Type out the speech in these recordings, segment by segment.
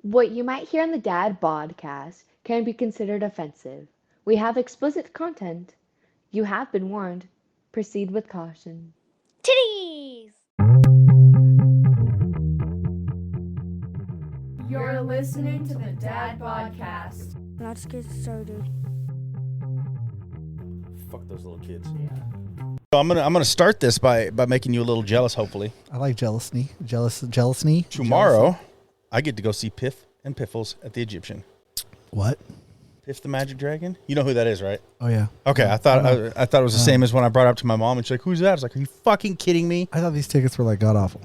What you might hear on the Dad Podcast can be considered offensive. We have explicit content. You have been warned. Proceed with caution. Titties! You're listening to the Dad Podcast. Let's get started. Fuck those little kids. Yeah. So I'm gonna start this by making you a little jealous. Hopefully, I like jealousy. tomorrow I get to go see Piff and Piffles at the Egyptian. What? Piff the Magic Dragon. You know who that is, right? Oh yeah. Okay, I thought it was the same as when I brought it up to my mom, and she's like, "Who's that?" I was like, "Are you fucking kidding me?" I thought these tickets were like god awful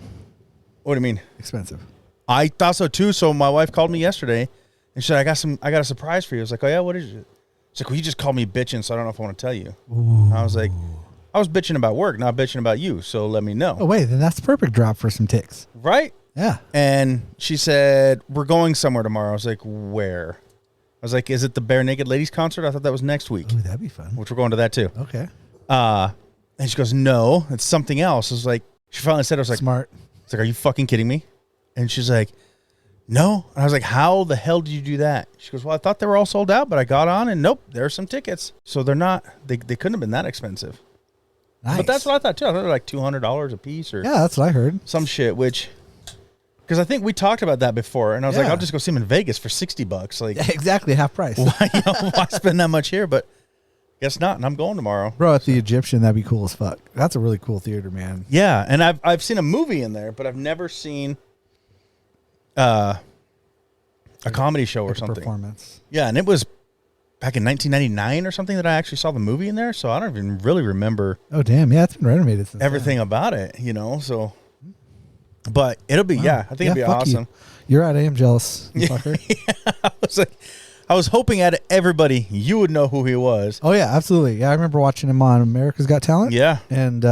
What do you mean? expensive. I thought so too. So my wife called me yesterday, and she said, I got a surprise for you." I was like, "Oh yeah, what is it?" She's like, "Well, you just called me bitching, so I don't know if I want to tell you." I was like, "I was bitching about work, not bitching about you. So let me know." Oh wait, then that's the perfect drop for some ticks. Right? Yeah. And she said, "We're going somewhere tomorrow." I was like, "Where?" I was like, "Is it the Bare Naked Ladies concert?" I thought that was next week, Ooh, that'd be fun. which we're going to that too. Okay. And she goes, "No, it's something else." I was like, she finally said, I was like, Smart. "It's like, are you fucking kidding me?" And she's like, "No." And I was like, "How the hell did you do that?" She goes, "Well, I thought they were all sold out, but I got on and nope, there's some tickets. So they're not, they couldn't have been that expensive." Nice. But that's what I thought too. I thought they were like $200 a piece or Yeah, that's what I heard. some shit, which, because I think we talked about that before, and I was like, Yeah. I'll just go see them in Vegas for $60. Like, Exactly half price. why spend that much here? But guess not, and I'm going tomorrow. Bro, at the Egyptian, that'd be cool as fuck. That's a really cool theater, man. Yeah, and I've seen a movie in there, but I've never seen a comedy show or Like a something. performance. Yeah, and it was back in 1999 or something that I actually saw the movie in there, so I don't even really remember Oh damn, yeah, it's been renovated since everything about it, you know. So, but it'll be I think it'll be fuck awesome. You're right, I am jealous, you fucker. I was hoping at everybody you would know who he was. Oh yeah, absolutely. Yeah, I remember watching him on America's Got Talent. Yeah. And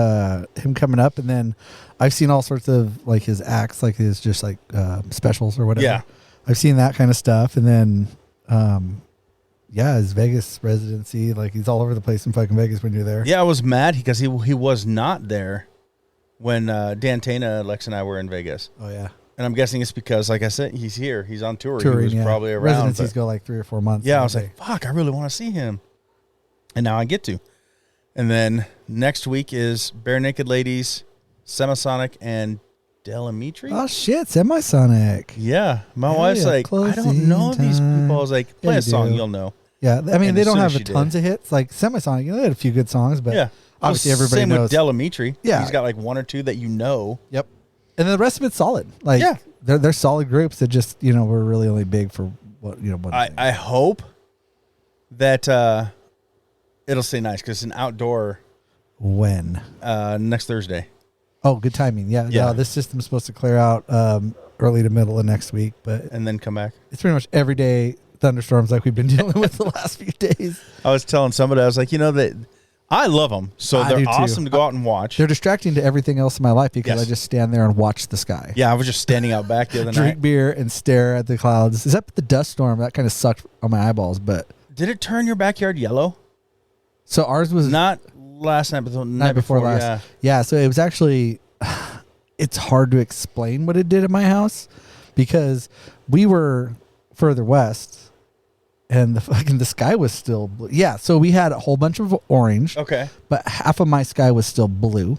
him coming up, and then I've seen all sorts of like his acts, like his just like specials or whatever. Yeah. I've seen that kind of stuff, and then his Vegas residency, like he's all over the place in fucking Vegas when you're there. Yeah, I was mad because he was not there when Dan Tana, Lex, and I were in Vegas. Oh yeah. And I'm guessing it's because, like I said, he's here. He's on tour. Touring, he was yeah. probably around. Residencies but- go like 3 or 4 months. Yeah, I was like, fuck, I really want to see him. And now I get to. And then next week is Bare Naked Ladies, Semisonic, and Delamitri. oh shit, Semisonic. Yeah. My Hell wife's yeah, like, I don't know closing these time. people. I was like, play Yeah, a song, you do. you'll know. Yeah, I mean And they as don't soon have as a she tons of hits. Like Semisonic, you know, they had a few good songs, but Yeah. obviously everybody Same knows. with Delamitri. Yeah. He's got like one or two that you know. Yep. And the rest of it's solid. Like Yeah. they're solid groups that just, you know, were really only big for what, you know, one thing. I hope that it'll stay nice because it's an outdoor When? next Thursday. Oh, good timing. Yeah. Yeah. No, this system's supposed to clear out early to middle of next week, but And then come back. it's pretty much every day thunderstorms like we've been dealing with the last few days. I was telling somebody, I was like, you know, that I love them. So I they're do too. awesome to go out and watch. They're distracting to everything else in my life because Yes. I just stand there and watch the sky. Yeah, I was just standing out back the other Drink night. beer and stare at the clouds. Except the dust storm, that kind of sucked on my eyeballs. But Did it turn your backyard yellow? so ours was Not last night, but the night before last. Yeah. Yeah, so it was actually, it's hard to explain what it did at my house because we were further west and the sky was still blue. Yeah, so we had a whole bunch of orange, Okay. but half of my sky was still blue.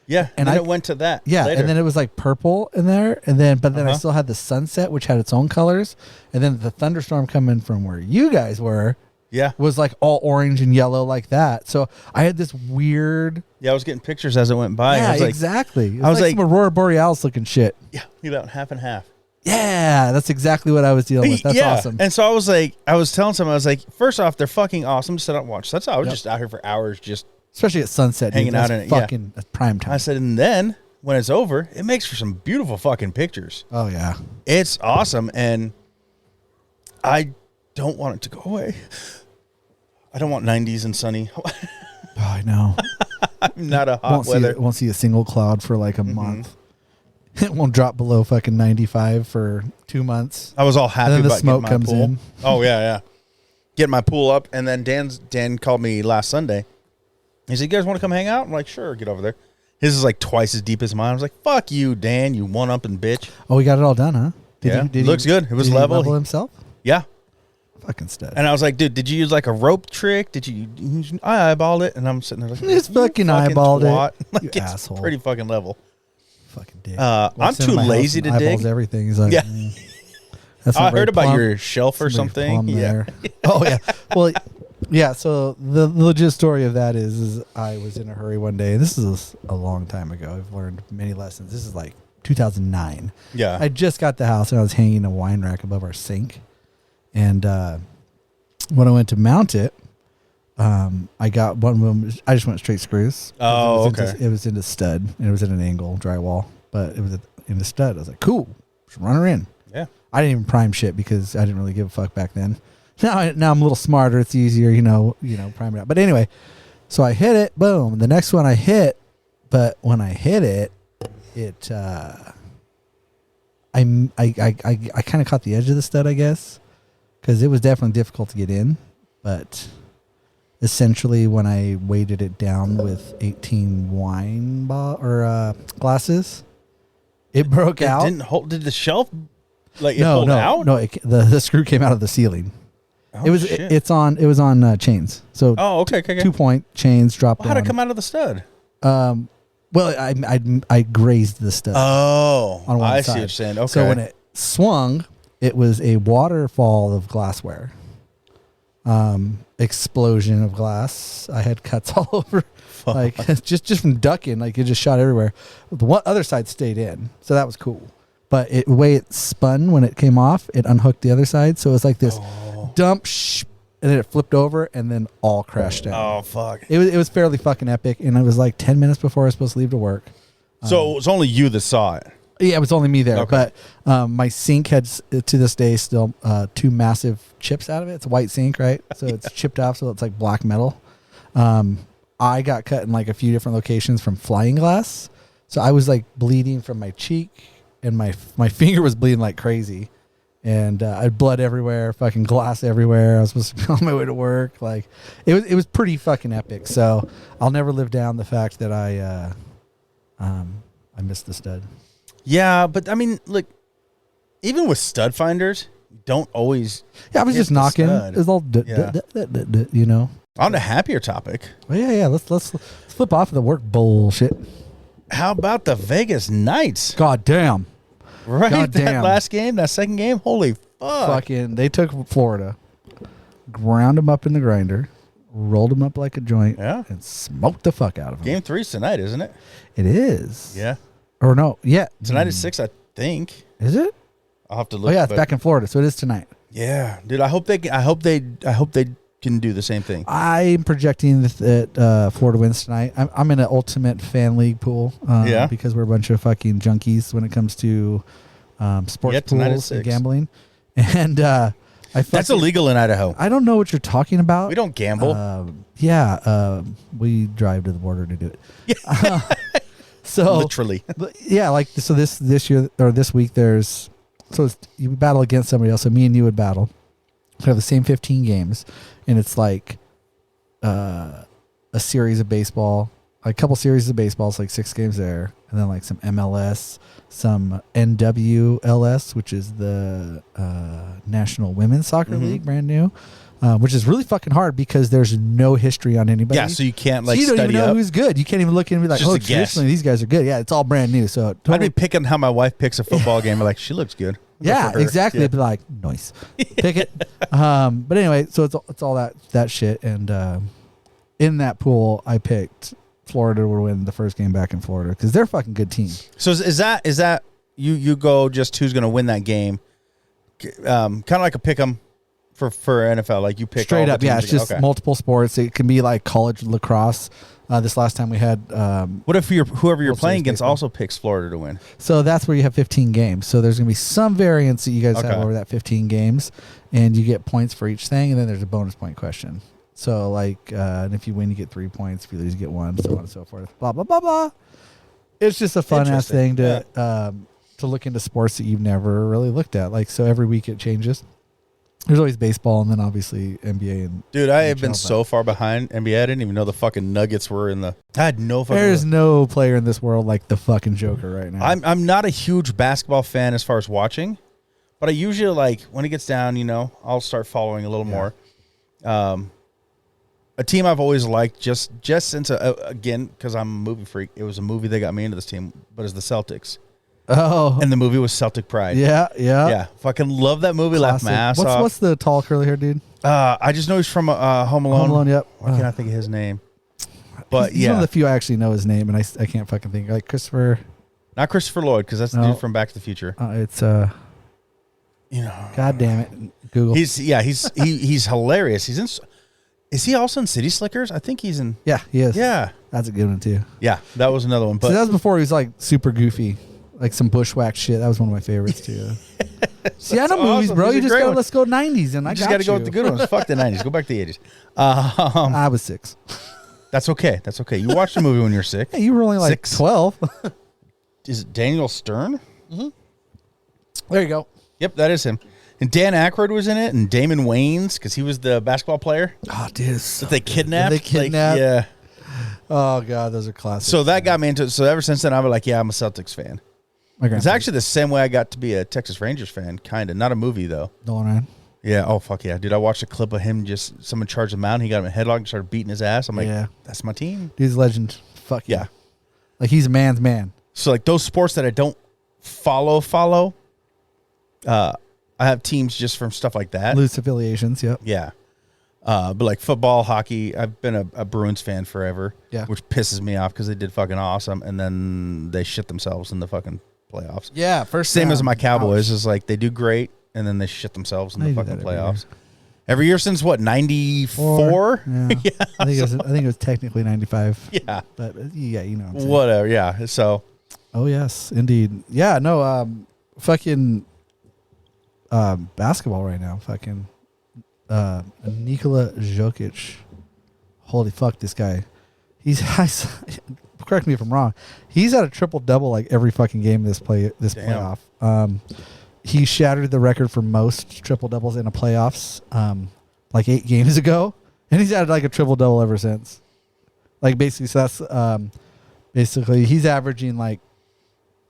Yeah. And And then I- it went to that. Yeah, later. and then it was like purple in there, and then I Uh-huh. still had the sunset, which had its own colors, and then the thunderstorm coming from where you guys were Yeah. was like all orange and yellow like that. So I had this weird. Yeah, I was getting pictures as it went by. Yeah, I was like, exactly. It was I was like, like- some Aurora Borealis looking shit. yeah, leave that half and half. Yeah, that's exactly what I was dealing with. That's yeah. awesome. And so I was like, I was telling someone, I was like, first off, they're fucking awesome to sit out and watch. That's how I was Yep. just out here for hours just Especially at sunset, hanging dude. out That's in it, yeah. fucking that's prime time. I said, and then when it's over, it makes for some beautiful fucking pictures. Oh yeah. It's awesome, and I don't want it to go away. I don't want 90s and sunny. Oh, I know. I'm not a hot weather. Won't see a single cloud for like a month. It won't drop below fucking 95 for 2 months. I was all happy And then the about smoke getting my comes pool. in. Oh yeah. Getting my pool up, and then Dan called me last Sunday. He said, "You guys want to come hang out?" I'm like, "Sure, get over there." His is like twice as deep as mine. I was like, "Fuck you, Dan, you one-upping bitch." Oh, we got it all done, huh? Looks good. It was did he level. level himself. Yeah. Fucking stud. And I was like, dude, did you use like a rope trick? Did you? I eyeballed it, and I'm sitting there like, It's "You fucking eyeballed twat." it. Like, You it's asshole. pretty fucking level. Fucking dick. I'm Walks into too my house lazy and to eyeballs dig. everything. He's like, Yeah. That's I not very heard about plumb. your shelf or Somebody something. plumb Yeah. there. Oh yeah. Well, yeah. So the legit story of that is I was in a hurry one day. This is a long time ago. I've learned many lessons. This is like 2009. Yeah. I just got the house and I was hanging a wine rack above our sink, and when I went to mount it, I got one of them. I just went straight screws. Oh, It was into stud, and it was at an angle drywall, but it was in the stud. I was like, cool, just run her in. Yeah. I didn't even prime shit because I didn't really give a fuck back then. Now I'm a little smarter. It's easier, prime it out. But anyway, so I hit it. Boom. The next one I hit, but when I hit it, I kind of caught the edge of the stud, I guess, because it was definitely difficult to get in. But essentially, when I weighted it down with 18 wine glasses, it broke out. Didn't hold. Did the shelf like it hold out? No. The screw came out of the ceiling. Oh, It was shit. it was on chains. So Oh, okay. 2-point chains dropped Well, how'd down. it come out of the stud? Well, I grazed the stud. Oh, on one I side. see what you're saying. Okay. So when it swung, it was a waterfall of glassware. Explosion of glass. I had cuts all over, like just from ducking. Like it just shot everywhere. The one other side stayed in, so that was cool. But the way it spun when it came off, it unhooked the other side. So it was like this dump, and then it flipped over, and then all crashed down. Oh fuck! It was fairly fucking epic, and it was like 10 minutes before I was supposed to leave to work. So it was only you that saw it. Yeah, it was only me there. Okay. But my sink had, to this day, still 2 massive chips out of it. It's a white sink, right? So it's chipped off, so it's like black metal. I got cut in like a few different locations from flying glass. So I was like bleeding from my cheek, and my finger was bleeding like crazy. And I had blood everywhere, fucking glass everywhere. I was supposed to be on my way to work. Like it was pretty fucking epic. So I'll never live down the fact that I missed the stud. Yeah, but I mean, look, even with stud finders, you don't always. Yeah, I was hit just the knocking. stud. It was all, you know. On a happier topic, Well, yeah. Let's flip off of the work bullshit. how about the Vegas Knights? God damn. Right, God that damn. last game, that second game, holy fuck! Fucking, they took Florida, ground them up in the grinder, rolled them up like a joint, Yeah. and smoked the fuck out of them. Game 3's tonight, isn't it? It is. Yeah, Or no, yeah. tonight is 6, I think. Is it? I'll have to Oh look. yeah, it's but- back in Florida, so it is tonight. Yeah, dude. I hope they can do the same thing. I'm projecting that Florida wins tonight. I'm in an ultimate fan league pool. Yeah. Because we're a bunch of fucking junkies when it comes to sports Yeah, tonight pools at and 6. gambling. And That's fucking- illegal in Idaho. I don't know what you're talking about. We don't gamble. We drive to the border to do it. So Literally. yeah, like so this year or this week you battle against somebody else. So me and you would battle. We have the same 15 games, and it's like a series of baseball, a couple series of baseball. It's like 6 games there, and then like some MLS, some NWLS, which is the National Women's Soccer Mhm. League, brand new, which is really fucking hard because there's no history on anybody. Yeah, so you can't like So you don't study even know up. who's good. You can't even look in and be like, Just oh, a guess. traditionally these guys are good. Yeah, it's all brand new. So I'd totally, be picking how my wife picks a football game. I'm like, she looks good. I'll go yeah, for her. exactly. Yeah. It'd be like, nice, pick it. But anyway, so it's all that shit. And in that pool, I picked Florida to win the first game back in Florida because they're a fucking good team. So is that you go just who's going to win that game? Kind of like a pick 'em for NFL. Like you pick Straight all the up, yeah. teams It's just okay. multiple sports. It can be like college lacrosse. This last time we had. What if whoever you're World playing Series against baseball. also picks Florida to win? So that's where you have 15 games. So there's going to be some variance that you guys have Okay. over that 15 games, and you get points for each thing, and then there's a bonus point question. So like, and if you win, you get 3 points. If you lose, you get 1, so on and so forth. Blah blah blah blah. It's just a fun ass Interesting. thing to look into sports that you've never really looked at. Like so, every week it changes. There's always baseball, and then obviously NBA and. Dude, I have been NHL, so far behind NBA. I didn't even know the fucking Nuggets were in the. I had no fucking. There's no player in this world like the fucking Joker right now. I'm not a huge basketball fan as far as watching, But I usually like when it gets down, I'll start following a little more. A team I've always liked just since again because I'm a movie freak. It was a movie that got me into this team, but it's the Celtics. Oh, And the movie was Celtic Pride. yeah. Fucking love that movie. Laughed my ass off. What's the tall curly hair dude? I just know he's from Home Alone. Home Alone, yep. Why can't I think of his name? But he's one of the few I actually know his name, and I can't fucking think. Like Christopher. Not Christopher Lloyd, because that's the dude from Back to the Future. It's God damn it, Google. He's hilarious. Is he also in City Slickers? I think he's in. Yeah, he is. Yeah, that's a good one too. yeah, that was another one. But So that was before he was like super goofy, like some bushwhack shit. That was one of my favorites too. See, I know movies, awesome. bro. These You are just great gotta ones. let's go 90s, and I just got to go with the good ones. Fuck the 90s. Go back to the 80s. I was 6. That's okay. That's okay. You watched the movie when you're sick. Hey, you were only like 6. 12. Is it Daniel Stern? There you go. Yep, that is him. And Dan Aykroyd was in it, and Damon Wayans, because he was the basketball player Oh, dude. that they kidnapped. They kidnapped? Yeah. Oh god, those are classics. So that got me into it. So ever since then, I was like, yeah, I'm a Celtics fan. My It's grandpa- actually the same way I got to be a Texas Rangers fan, kind of. Not a movie, though. Nolan Ryan. Yeah. Oh, fuck yeah. Dude, I watched a clip of him someone charged him out. He got him in a headlock and started beating his ass. I'm like, Yeah. that's my team. Dude's a legend. Fuck Yeah. Like he's a man's man. So, like, those sports that I don't follow, I have teams just from stuff like that. Loose affiliations. Yep. Yeah. But like football, hockey, I've been a Bruins fan forever. Yeah. Which pisses me off because they did fucking awesome, and then they shit themselves in the fucking playoffs. Yeah. First Same as round. my Cowboys Ouch. is like they do great, and then they shit themselves in They the do fucking that every playoffs. Every year since what, 94? Yeah. I think it was technically 95. Yeah. But yeah, you know what I'm saying. Whatever. Yeah. So Oh yes, indeed. Yeah, no, fucking basketball right now. Fucking Nikola Jokic. Holy fuck, this guy. He's correct me if I'm wrong. He's had a triple double like every fucking game this Damn. playoff. He shattered the record for most triple doubles in a playoffs like 8 games ago, and he's had like a triple double ever since. Like basically, so that's basically he's averaging like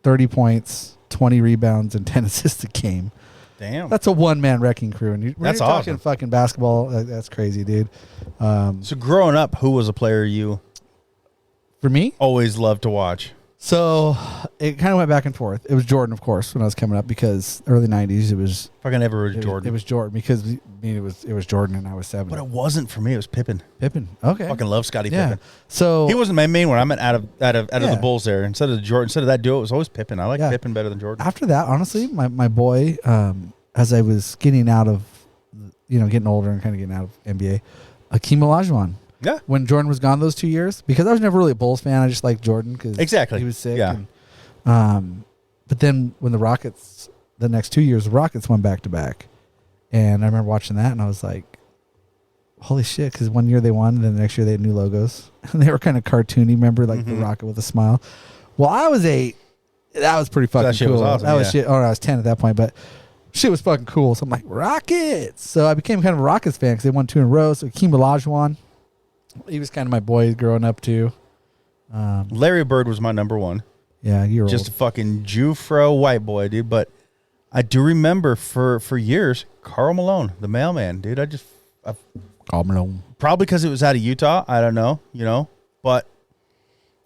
30 points, 20 rebounds, and 10 assists a game. damn. That's a one-man wrecking crew. And when That's you're talking awesome. fucking basketball, that's crazy, dude. So growing up, who was a player you For me, always loved to watch? so it kind of went back and forth. It was Jordan, of course, when I was coming up because early 90s, it was Fucking ever was it was- Jordan. It was Jordan because it was Jordan and I was 7. But it wasn't for me. It was Pippen. Pippen. Okay. Fucking love Scottie yeah. Pippen. So He wasn't my main one. I meant out of Yeah. the Bulls there. Instead of Jordan, instead of that duo, it was always Pippen. I like Yeah. Pippen better than Jordan. after that, honestly, my boy, as I was getting out of, getting older and kind of getting out of NBA, Akeem Olajuwon. Yeah. When Jordan was gone those 2 years, because I was never really a Bulls fan. I just liked Jordan because Exactly. he was sick. Yeah. And, but then when the Rockets, the next 2 years, the Rockets went back to back, and I remember watching that, and I was like, "Holy shit!" Because one year they won, and then the next year they had new logos, and they were kind of cartoony. Remember, like the Mhm. Rocket with a smile. Well, I was 8. That was pretty fucking that shit cool. was awesome, That was yeah. shit. Or I was 10 at that point, but shit was fucking cool. So I'm like, Rockets. So I became kind of a Rockets fan because they won 2 in a row. So Akeem Olajuwon, he was kind of my boy growing up too. Larry Bird was my number one. Yeah, you're Just a old. fucking Jew-fro white boy, dude. But I do remember for years, Karl Malone, the mailman, dude. Karl Malone. Probably because it was out of Utah. I don't know, But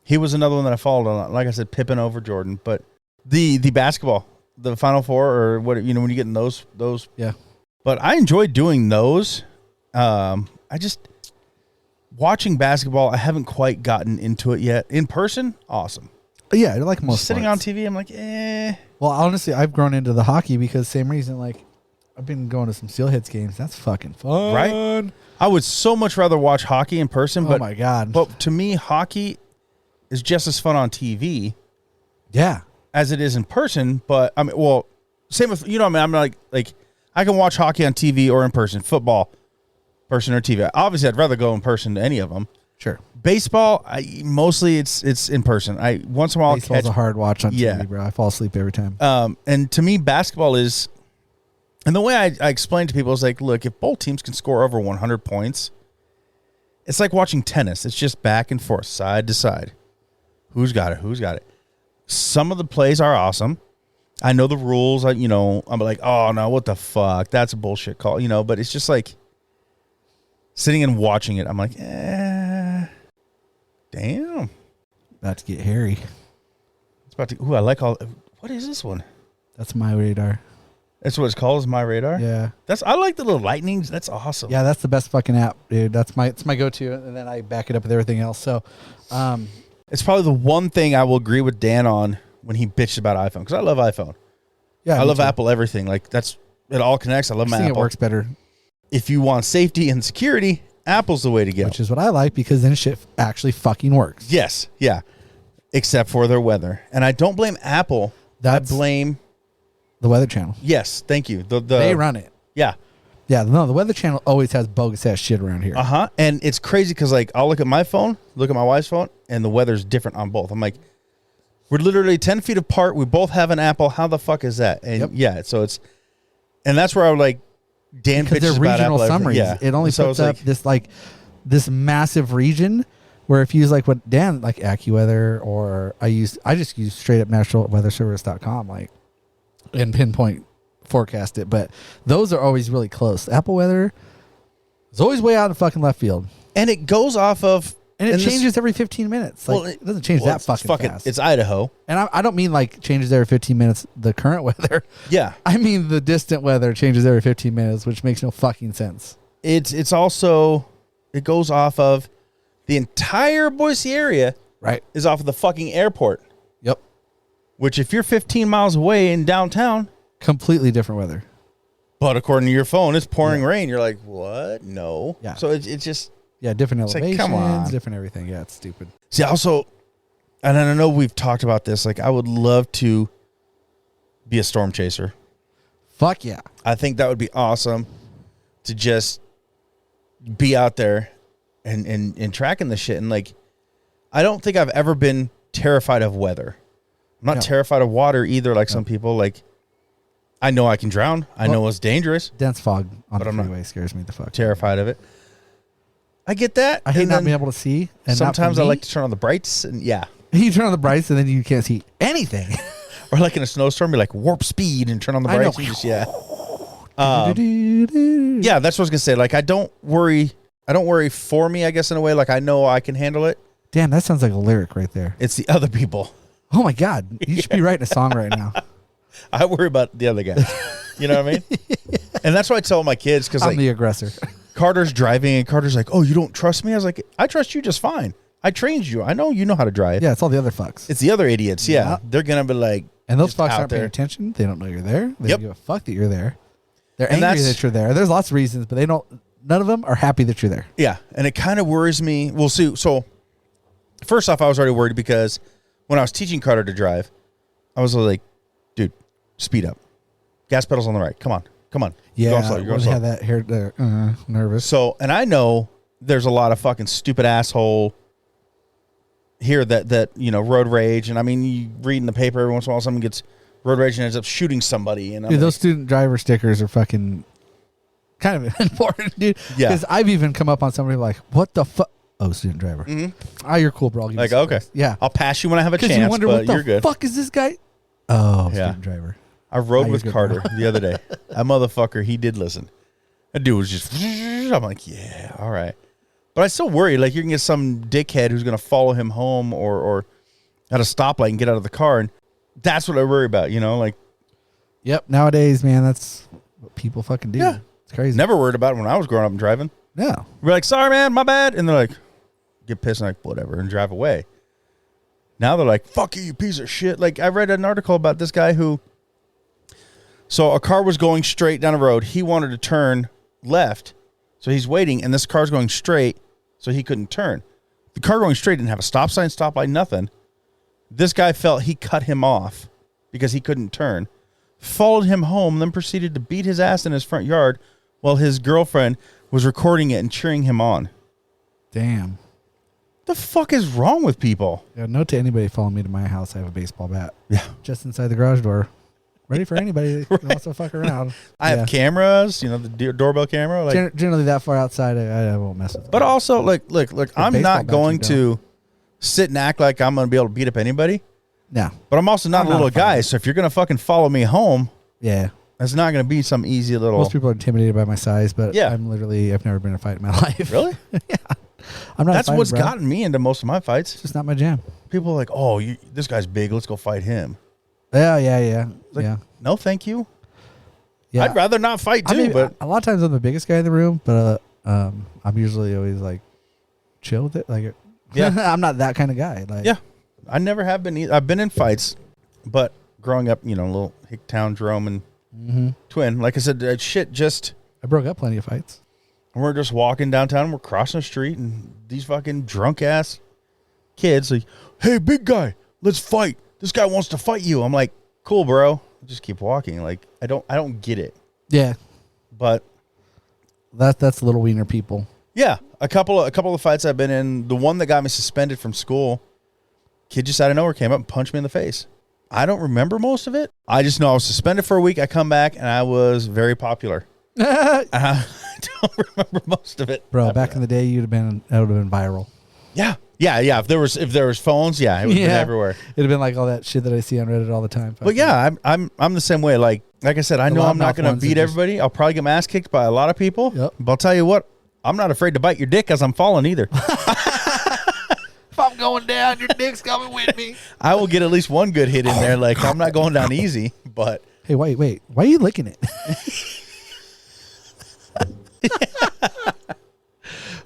he was another one that I followed on. Like I said, Pippen over Jordan. But the basketball, the Final Four, or what, when you get in those. Yeah. But I enjoyed doing those. Watching basketball, I haven't quite gotten into it yet. In person, awesome. Yeah, I like most Sitting sports. on TV, I'm like, eh. Well, honestly, I've grown into the hockey because same reason. Like, I've been going to some Steelheads games. That's fucking fun, Right? I would so much rather watch hockey in person, Oh but my god! but to me, hockey is just as fun on TV yeah, as it is in person. But I mean, well, same with I'm like I can watch hockey on TV or in person. Football, person or TV. Obviously, I'd rather go in person to any of them. sure. Baseball, mostly it's in person. I once in a while I'll Baseball's catch. a hard watch on Yeah. TV, bro. I fall asleep every time. And to me, basketball is, and the way I explain to people is like, look, if both teams can score over 100 points, it's like watching tennis. It's just back and forth, side to side. Who's got it? Some of the plays are awesome. I know the rules. I'm like, oh no, what the fuck? That's a bullshit call, but it's just like sitting and watching it. I'm like, damn. About to get hairy. It's about to, I like what is this one? That's my radar. That's what it's called, is My Radar? Yeah. I like the little lightnings. That's awesome. Yeah, that's the best fucking app, dude. It's my go-to, and then I back it up with everything else. So, it's probably the one thing I will agree with Dan on when he bitches about iPhone, because I love iPhone. yeah, I me love too. Apple everything. Like, it all connects. I love I my think Apple. it works better, If you want safety and security, Apple's the way to go. which is what I like, because then shit actually fucking works. Yes, yeah. Except for their weather. And I don't blame Apple. That's I blame... the Weather Channel. Yes, thank you. They run it. Yeah. Yeah, no, the Weather Channel always has bogus ass shit around here. Uh-huh. And it's crazy because, like, I'll look at my phone, look at my wife's phone, and the weather's different on both. I'm like, we're literally 10 feet apart. We both have an Apple. How the fuck is that? And yeah, so it's... And that's where I would like... Dan because bitches they're about regional Apple summaries. Yeah. It only So puts it's up this massive region where if you use like what Dan, like AccuWeather, or I just use straight up naturalweatherservice.com, like, and pinpoint forecast it. But those are always really close. Apple weather is always way out in fucking left field. And it goes off of... And it this- changes every 15 minutes. Like, Well, it doesn't change that it's fucking fast. It's Idaho. And I don't mean like changes every 15 minutes the current weather. Yeah. I mean the distant weather changes every 15 minutes, which makes no fucking sense. It's also... It goes off of... The entire Boise area Right. is off of the fucking airport. Yep. Which, if you're 15 miles away in downtown... Completely different weather. But according to your phone, it's pouring rain. You're like, what? No. Yeah. So it's just... Yeah, different It's like, elevations, come on. different everything. Yeah, it's stupid. See, also... And I know we've talked about this. Like, I would love to be a storm chaser. Fuck yeah. I think that would be awesome to just be out there and tracking the shit. And like, I don't think I've ever been terrified of weather. I'm not No. terrified of water either. Like some people, like, I know I can drown. I know it's dangerous. Dense fog on But the I'm not freeway scares me the fuck. Terrified of it. I get that. I hate And not then being able to see. And not for sometimes I me. like to turn on the brights and yeah. You turn on the brights and then you can't see anything. Or like in a snowstorm, you like warp speed and turn on the I know. brights. And just, yeah. Yeah, that's what I was gonna say. Like, I don't worry for me, I guess, in a way. Like, I know I can handle it. Damn, that sounds like a lyric right there. It's the other people. Oh my God. You should be writing a song right now. I worry about the other guys. You know what I mean? And that's what I tell my kids, because I'm like the aggressor. Carter's driving and Carter's like, "Oh, you don't trust me?" I was like, "I trust you just fine. I trained you. I know you know how to drive." Yeah, it's all the other fucks. It's the other idiots. Yeah, Yeah. they're gonna be like, And those just fucks out aren't paying there. attention. They don't know you're there. They Yep. don't give a fuck that you're there. They're And angry that's- that you're there. There's lots of reasons, but none of them are happy that you're there. Yeah, and it kind of worries me. We'll see. So, first off, I was already worried because when I was teaching Carter to drive, I was like, "Dude, speed up. Gas pedals on the right. Come on. You're Yeah, going slow. You're going I slow." have that hair there. Nervous. So, and I know there's a lot of fucking stupid asshole here that road rage, and I mean, you read in the paper every once in a while someone gets road rage and ends up shooting somebody, and I'm Dude, those like, student driver stickers are fucking kind of important, dude. Yeah. Because I've even come up on somebody like, what the fuck? Oh, student driver. Oh, you're cool, bro. I'll give you like, some okay, space. Yeah. I'll pass you when I have a Because chance, you wonder but what you're the good. fuck is this guy? Oh, Yeah. student driver. I rode Now with you're good Carter now. the other day. That motherfucker, he did listen. That dude was just, I'm like, yeah, all right. But I still worry, like, you're going to get some dickhead who's going to follow him home or at a stoplight and get out of the car. And that's what I worry about, like, Yep. Nowadays, man, that's what people fucking do. Yeah. It's crazy. never worried about it when I was growing up and driving. No. We're like, sorry, man, my bad. And they're like, get pissed and like, whatever, and drive away. Now they're like, fuck you, you piece of shit. Like, I read an article about this guy who, so a car was going straight down a road. He wanted to turn left. So he's waiting, and this car's going straight, so he couldn't turn. The car going straight didn't have a stop sign, stoplight, nothing. This guy felt he cut him off because he couldn't turn. Followed him home, then proceeded to beat his ass in his front yard while his girlfriend was recording it and cheering him on. Damn. The fuck is wrong with people? Yeah, note to anybody following me to my house, I have a baseball bat. Yeah. Just inside the garage door. Ready for anybody that wants to fuck around. I have cameras, the doorbell camera. Like, Generally that far outside, I won't mess with it. but also, look, I'm baseball not bat, going you to sit and act like I'm going to be able to beat up anybody. No. But I'm also not I'm a not little a fighter. guy, so if you're gonna fucking follow me home, Yeah. that's not gonna be some easy little. Most people are intimidated by my size, but Yeah. I've never been in a fight in my life. Really? I'm not. That's a fighter, what's bro. gotten me into most of my fights. It's just not my jam. People are like, oh, this guy's big. Let's go fight him. Yeah. Like, Yeah. No, thank you. Yeah. I'd rather not fight too, but a lot of times I'm the biggest guy in the room, but I'm usually always like chill with it. Like, Yeah. I'm not that kind of guy. Like, yeah, I never have been. I've been in fights, but growing up, little Hicktown, Jerome, and Twin. Like I said, shit. Just I broke up plenty of fights. we're just walking downtown. And we're crossing the street, and these fucking drunk ass kids like, "Hey, big guy, let's fight. This guy wants to fight you." I'm like, "Cool, bro." Just keep walking. Like I don't get it. Yeah, But that's little wiener people. yeah, a couple of fights I've been in. The one that got me suspended from school, kid just out of nowhere came up and punched me in the face. I don't remember most of it. I just know I was suspended for a week. I come back and I was very popular. I don't remember most of it. Bro, back in the day, that would have been viral. Yeah. If there was phones, yeah, it would have been everywhere. It'd have been like all that shit that I see on Reddit all the time. But yeah, I'm the same way. Like I said, I know I'm not loudmouth going to ones beat are just- everybody. I'll probably get my ass kicked by a lot of people. Yep. But I'll tell you what, I'm not afraid to bite your dick as I'm falling either. If I'm going down, your dick's coming with me. I will get at least one good hit in there. Like I'm not going down easy, but Hey, wait. Why are you licking it?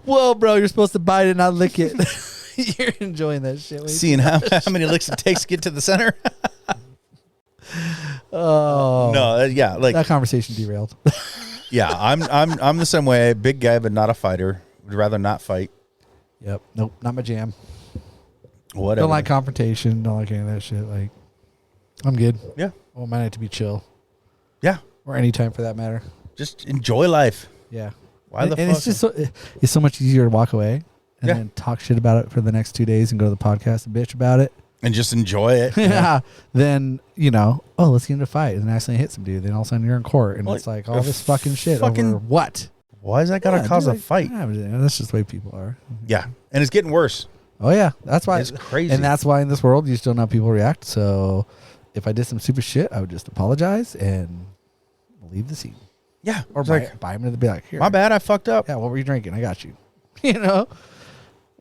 Whoa, bro, you're supposed to bite it, not lick it. You're enjoying that shit. Wait. seeing how many licks it takes to get to the center. Oh No, yeah, like that conversation derailed. yeah, I'm the same way. Big guy, but not a fighter. Would rather not fight. Yep. Nope. Not my jam. Whatever. Don't like confrontation. Don't like any of that shit. Like, I'm good. Yeah, I want my night to be chill, yeah. or any time for that matter. Just enjoy life. Yeah. Why and, the and fuck? it's just it's so much easier to walk away and Yeah. then talk shit about it for the next 2 days and go to the podcast and bitch about it. and just enjoy it. Yeah. Then, let's get into a fight and then accidentally hit some dude. Then all of a sudden you're in court and Like, it's like all this fucking shit fucking- over what? Why is that gotta Yeah, cause dude, a fight? That's just the way people are. Yeah, and it's getting worse. Oh yeah. That's why It's crazy. And that's why in this world you still know how people react. So if I did some stupid shit, I would just apologize and leave the scene. Yeah, Or it's buy him to be like, here. my bad. I fucked up. Yeah, what were you drinking? I got you.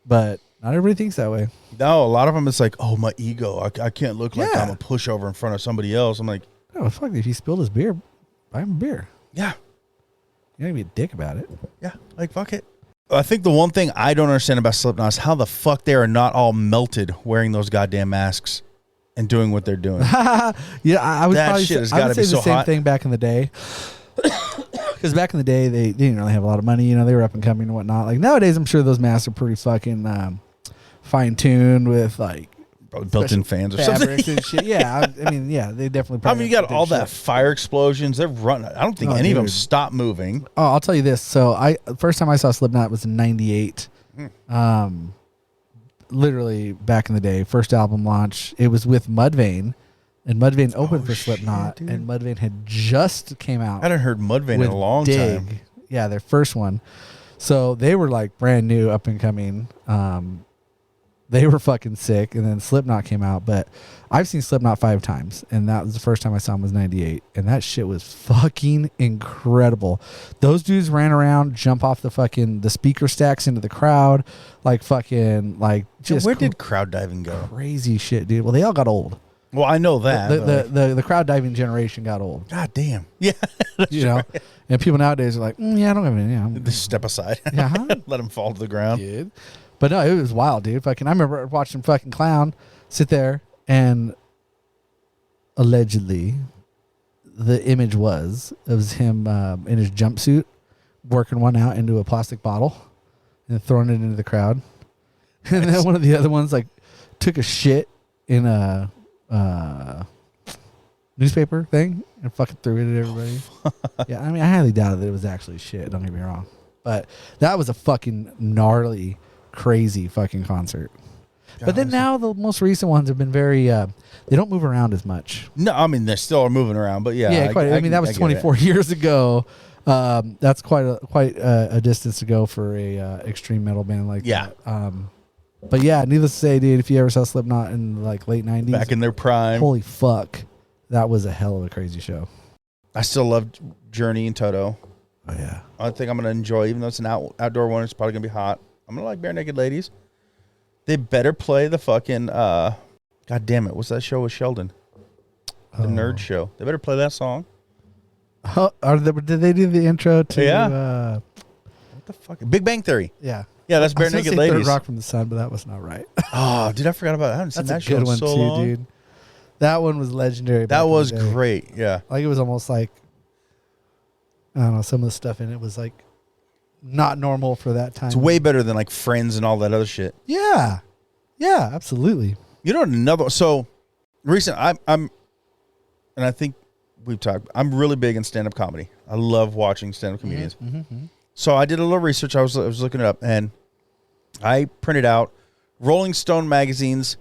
But not everybody thinks that way. No, a lot of them. It's like, oh, my ego. I can't look like Yeah. I'm a pushover in front of somebody else. I'm like, Oh fuck! If he spilled his beer, buy him a beer. yeah, You don't be a dick about it. yeah, like fuck it. I think the one thing I don't understand about Slipknot is how the fuck they are not all melted wearing those goddamn masks and doing what they're doing. Yeah, I would That probably shit say, has I would gotta say be the so same hot. thing back in the day. Because back in the day, they didn't really have a lot of money. They were up and coming and whatnot. Like nowadays, I'm sure those masks are pretty fucking fine tuned with like Built-in fans or something. fabrics and shit. Yeah, I mean, yeah, they definitely. I mean, you got did all that shit. fire explosions. They're running. I don't think Oh, any of them dude. stop moving. Oh, I'll tell you this. So first time I saw Slipknot was in '98. Literally back in the day, first album launch. It was with Mudvayne, and Mudvayne opened for shit, Slipknot, dude. and Mudvayne had just came out. I hadn't heard Mudvayne in with a long Dig. time. Yeah, their first one. So they were like brand new, up and coming. They were fucking sick, and then Slipknot came out. But I've seen Slipknot 5 times, and that was the first time I saw them was '98, and that shit was fucking incredible. Those dudes ran around, jump off the speaker stacks into the crowd, like fucking like just Where did crowd diving go? crazy shit, dude. Well, they all got old. Well, I know that. The crowd diving generation got old. God damn. Yeah. You know, and people nowadays are like, yeah, I don't have any. Yeah, I'm Just step aside. Yeah, huh? Let him fall to the ground. Kid. But no, it was wild, dude. Fucking, I remember watching fucking Clown sit there, and allegedly, the image was him in his jumpsuit working one out into a plastic bottle and throwing it into the crowd. And then one of the other ones like took a shit in a newspaper thing and fucking threw it at everybody. Yeah, I mean, I highly doubted that it was actually shit. Don't get me wrong, but that was a fucking gnarly, crazy fucking concert. But then now the most recent ones have been very they don't move around as much. No, I mean, they still are moving around, but yeah. Yeah, quite. I mean, that was get it. 24 years ago. That's quite a distance to go for a extreme metal band like Yeah. that. But yeah, needless to say, dude, if you ever saw Slipknot in like late 90s, Back in their prime. holy fuck, that was a hell of a crazy show. I still love Journey and Toto. Oh yeah. I think I'm going to enjoy, even though it's an outdoor one, it's probably going to be hot. I'm going to like Bare Naked Ladies. They better play the fucking, God damn it, what's that show with Sheldon? The Nerd Show. They better play that song. Oh, did they do the intro to? Yeah. What the fuck? Big Bang Theory. Yeah. Yeah, that's I Bare was gonna Naked say Ladies. Third Rock from the Sun, but that was not right. Oh, dude, I forgot about that. I haven't seen That's that a show good one so too, long. dude. That one was legendary. back That in the was day. great. Yeah. Like it was almost like, I don't know, some of the stuff in it was like not normal for that time. It's way better than like Friends and all that other shit. Yeah. Yeah, absolutely. You know another so recent I'm and I think we've talked I'm really big in stand-up comedy. I love watching stand-up comedians. So I did a little research. I was looking it up and I printed out Rolling Stone magazine's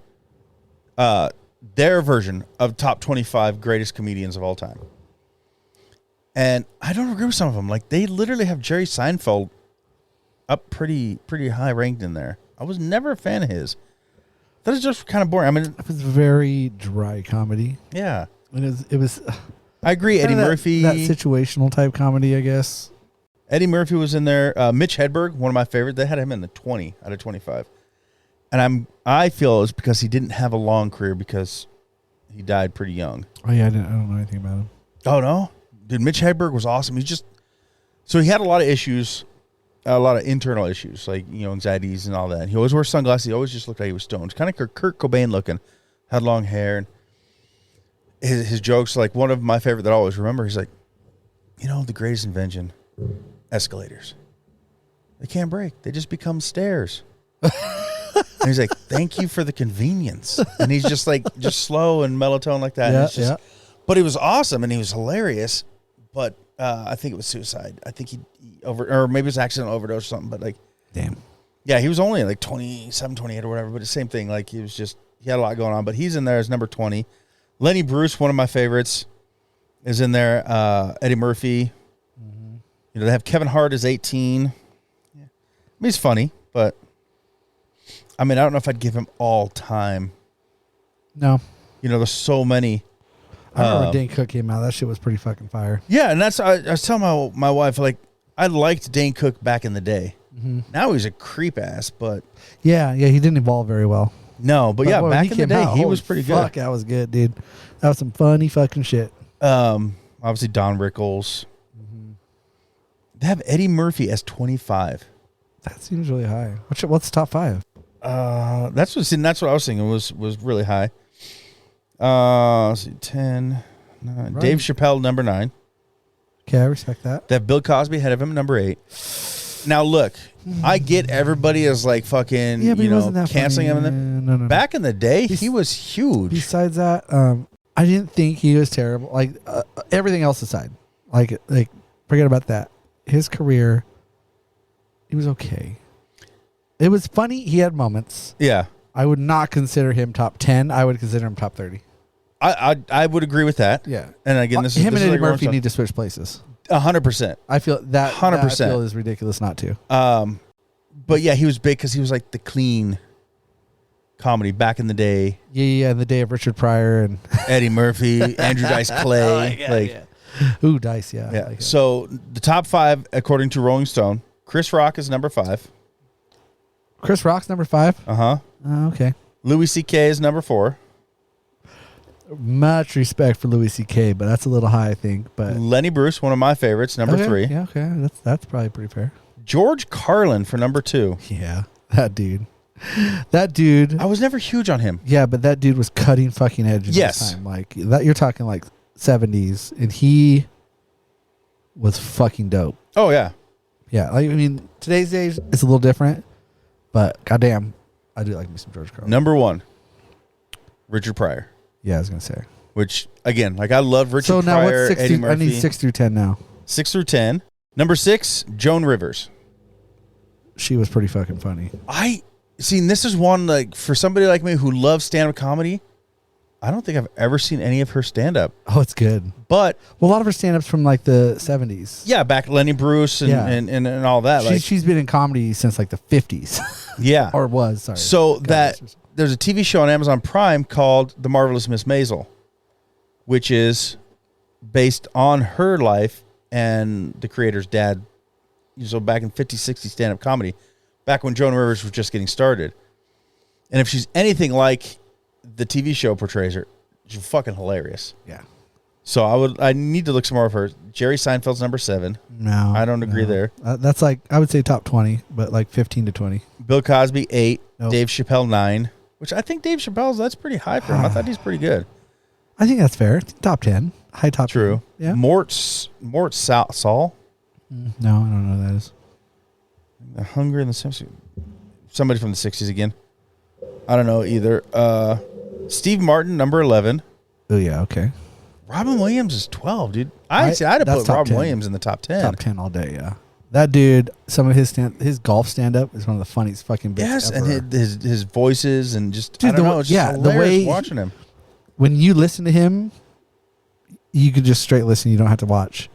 their version of top 25 greatest comedians of all time. And I don't agree with some of them. Like they literally have Jerry Seinfeld up pretty high ranked in there. I was never a fan of his. That is just kind of boring. I mean, It was very dry comedy. yeah. And it was I agree. Eddie kinda Murphy. that situational type comedy, I guess. Eddie Murphy was in there. Mitch Hedberg, one of my favorites. They had him in the 20 out of 25. And I feel it was because he didn't have a long career because he died pretty young. Oh yeah, I don't know anything about him. Oh no, dude, Mitch Hedberg was awesome. So he had a lot of issues, a lot of internal issues, like anxieties and all that. And he always wore sunglasses. He always just looked like he was stoned, kind of Kurt Cobain looking. Had long hair, and his jokes, like one of my favorite that I always remember. He's like, the greatest invention, escalators. They can't break. They just become stairs. And he's like, thank you for the convenience. And he's just like, just slow and mellow tone like that. Yeah, And it's just, But he was awesome and he was hilarious. But I think it was suicide. I think he or maybe it was accidental overdose or something. But like, Damn. yeah, he was only like 27, 28 or whatever. But the same thing. Like he had a lot going on. But he's in there as number 20. Lenny Bruce, one of my favorites, is in there. Eddie Murphy. Mm-hmm. They have Kevin Hart as 18. Yeah. I mean, he's funny, but I mean, I don't know if I'd give him all time. No. There's so many. I remember when Dane Cook came out. That shit was pretty fucking fire. Yeah, and that's I was telling my wife, like, I liked Dane Cook back in the day. Mm-hmm. Now he's a creep ass, but Yeah, he didn't evolve very well. no, but yeah, when back he in the came day, out, he holy was pretty fuck, good. that was good, dude. That was some funny fucking shit. Obviously Don Rickles. Mm-hmm. They have Eddie Murphy as 25. That seems really high. What's top 5? That's what I was thinking was really high. Let's see, 10, 9. Right. Dave Chappelle, number 9. Okay, I respect that. They have Bill Cosby ahead of him, number 8. Now look, I get everybody is like fucking, Yeah, but he wasn't that canceling funny. him. No. Back in the day, he was huge. Besides that, I didn't think he was terrible. Like everything else aside, like forget about that. His career, he was okay. It was funny. He had moments. Yeah, I would not consider him top 10. I would consider him top 30. I would agree with that. Yeah. And again, this him is and Eddie like Rolling Murphy Stone. need to switch places. 100%. I feel that 100%. I feel is ridiculous not to. But yeah, he was big because he was like the clean comedy back in the day. Yeah. The day of Richard Pryor and Eddie Murphy, Andrew Dice Clay, ooh, Dice. Yeah. yeah. I like it. So the top 5 according to Rolling Stone, Chris Rock is number 5. Chris Rock's number 5. Okay. Louis C.K. is number 4. Much respect for Louis C.K., but that's a little high, I think. But Lenny Bruce, one of my favorites, number 3. Yeah, okay. That's probably pretty fair. George Carlin for number 2. Yeah, that dude. That dude. I was never huge on him. Yeah, but that dude was cutting fucking edge in Yes. his time. Like that, you're talking like 70s, and he was fucking dope. Oh yeah. Yeah, like, I mean, today's days it's a little different, but goddamn, I do like me some George Carlin. Number 1, Richard Pryor. Yeah, I was gonna say. Which again, like I love Richard So now Pryor, what's 6 Eddie through? Murphy. I need 6 through 10 now. 6 through 10. Number 6, Joan Rivers. She was pretty fucking funny. I see. And this is one like for somebody like me who loves stand-up comedy. I don't think I've ever seen any of her stand-up. Oh, it's good. But Well, a lot of her stand-ups from like the 70s. yeah, back Lenny Bruce and Yeah. and all that. Like She's been in comedy since like the 50s. Yeah. Or was, sorry. So God that rest her soul. there's a TV show on Amazon Prime called The Marvelous Miss Maisel, which is based on her life and the creator's dad. So back in 50s, 60s stand-up comedy, back when Joan Rivers was just getting started. And if she's anything like the TV show portrays her, she's fucking hilarious. Yeah. So I need to look some more of her. Jerry Seinfeld's number 7. No. I don't agree there. That's like, I would say top 20, but like 15 to 20. Bill Cosby 8. Nope. Dave Chappelle 9. Which I think Dave Chappelle's, that's pretty high for him. I thought he's pretty good. I think that's fair. Top 10. High top True. 10. Yeah. Mort Saul. No, I don't know who that is. The Hunger in the Simpsons. Somebody from the 60s again. I don't know either. Steve Martin, number 11. Oh, yeah. Okay. Robin Williams is 12, dude. I'd have that's put top Robin 10. Williams in the top 10. Top 10 all day. Yeah. That dude, some of his golf stand up is one of the funniest fucking bits Yes, ever. and his voices and just, Dude, I don't the know. way- It's just yeah, the hilarious way- watching him. When you listen to him, you could just straight listen. You don't have to watch.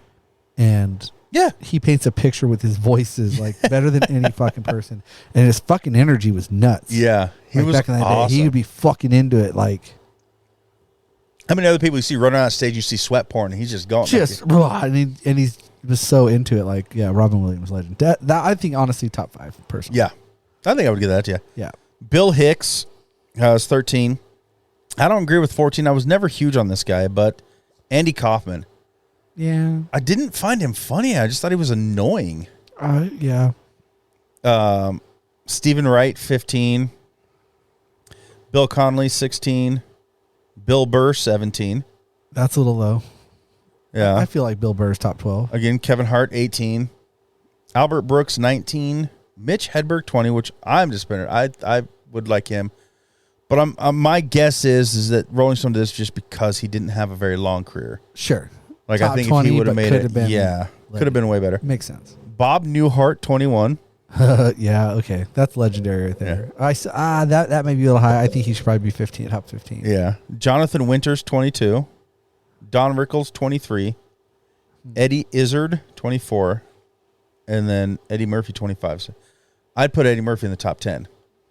And Yeah. he paints a picture with his voices like better than any fucking person. And his fucking energy was nuts. Yeah. He Like was back in that awesome. day. He would be fucking into it. Like, How many other people you see running on stage, you see sweat pouring, and he's just going. just, and he was so into it. Like, yeah, Robin Williams legend. That I think, honestly, top 5 personally. Yeah. I think I would give that to you. Yeah. Bill Hicks is 13. I don't agree with 14. I was never huge on this guy, but Andy Kaufman. Yeah. I didn't find him funny. I just thought he was annoying. Yeah. Stephen Wright, 15. Bill Connolly, 16. Bill Burr, 17. That's a little low. Yeah. I feel like Bill Burr's top 12. Again, Kevin Hart, 18. Albert Brooks, 19. Mitch Hedberg, 20, which I'm disappointed. I would like him. But my guess is that Rolling Stone did this just because he didn't have a very long career. Sure. Like, Top I think 20, if he would have but made could it, have been could have been way better. Makes sense. Bob Newhart, 21. Yeah, okay. That's legendary right there. That may be a little high. I think he should probably be 15, top 15. Yeah. Jonathan Winters, 22. Don Rickles, 23. Eddie Izzard, 24. And then Eddie Murphy, 25. So I'd put Eddie Murphy in the top 10.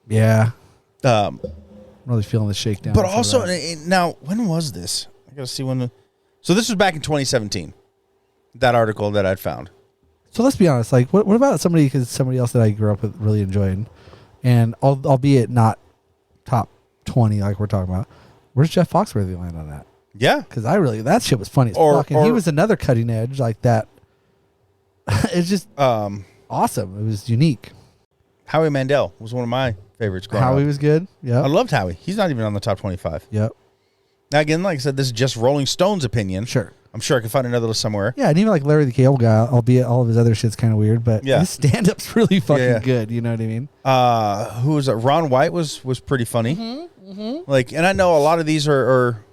Yeah. Um, Really feeling the shakedown. but for also, that. now, when was this? I got to see when. So this was back in 2017, that article that I'd found. So let's be honest. Like, what about somebody else that I grew up with really enjoying, and albeit not top 20 like we're talking about. Where's Jeff Foxworthy land on that? Yeah. Because that shit was funny as Or- fuck. And he or- was another cutting edge like that. It's just Um, awesome. It was unique. Howie Mandel was one of my favorites growing Howie up. was good. I Yeah. loved Howie. He's not even on the top 25. Yep. Now, again, like I said, this is just Rolling Stone's opinion. Sure. I'm sure I can find another list somewhere. Yeah, and even like Larry the Cable Guy, albeit all of his other shit's kind of weird, but Yeah. his stand-up's really fucking Yeah. good. You know what I mean? Who was it? Ron White was pretty funny. Like, and I know a lot of these are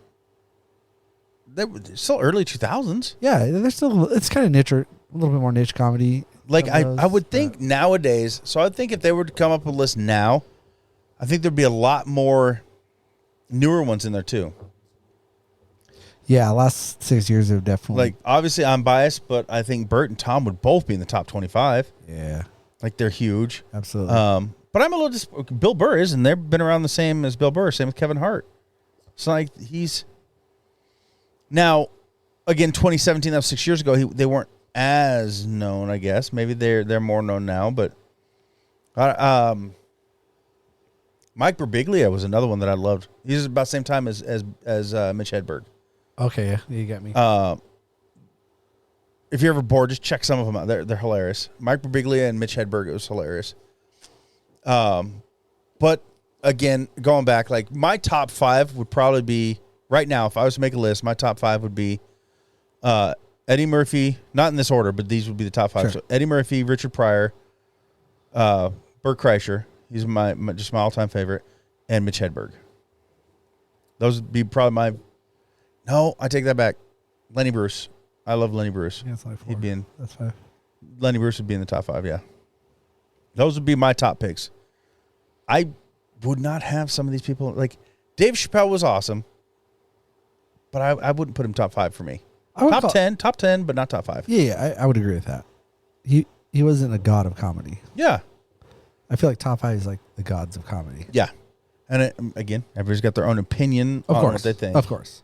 they're still early 2000s. Yeah, they're still. It's kind of niche, or a little bit more niche comedy. Like, of I those, would think but- nowadays. So I think if they were to come up with a list now, I think there'd be a lot more newer ones in there too. Yeah, last 6 years have definitely. Like, obviously, I'm biased, but I think Bert and Tom would both be in the top 25. Yeah, Like, they're huge. absolutely. But I'm a little Bill Burr is, and they've been around the same as Bill Burr. Same with Kevin Hart. It's like he's now again 2017. That was 6 years ago. They weren't as known, I guess. Maybe they're more known now. But Mike Birbiglia was another one that I loved. He's about the same time as Mitch Hedberg. Okay, yeah, you got me. If you're ever bored, just check some of them out. They're hilarious. Mike Birbiglia and Mitch Hedberg, it was hilarious. But again, going back, like my top 5 would probably be right now. If I was to make a list, my top 5 would be Eddie Murphy, not in this order, but these would be the top 5. Sure. So Eddie Murphy, Richard Pryor, Bert Kreischer. He's my just my all-time favorite, and Mitch Hedberg. Those would be probably my. No, I take that back. Lenny Bruce. I love Lenny Bruce. Yeah, it's like 4. He'd be in. That's 5. Lenny Bruce would be in the top 5. Yeah, those would be my top picks. I would not have some of these people like Dave Chappelle was awesome, but I wouldn't put him top 5 for me. Top 10, but not top 5. Yeah, I would agree with that. He wasn't a god of comedy. Yeah, I feel like top 5 is like the gods of comedy. Yeah. And again, everybody's got their own opinion on what they think. Of course.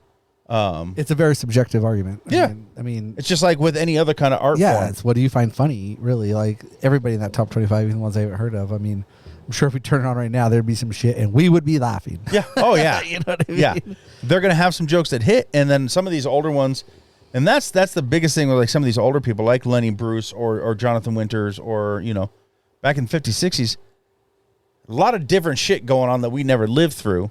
It's a very subjective argument. Yeah. I mean, it's just like with any other kind of art yeah, form. it's what do you find funny, really? Like everybody in that top 25, even the ones I haven't heard of. I mean, I'm sure if we turn it on right now, there'd be some shit and we would be laughing. Yeah. Oh, yeah. You know what I mean? Yeah. They're going to have some jokes that hit, and then some of these older ones, and that's the biggest thing with like some of these older people like Lenny Bruce or Jonathan Winters or, back in the 50s, 60s, a lot of different shit going on that we never lived through.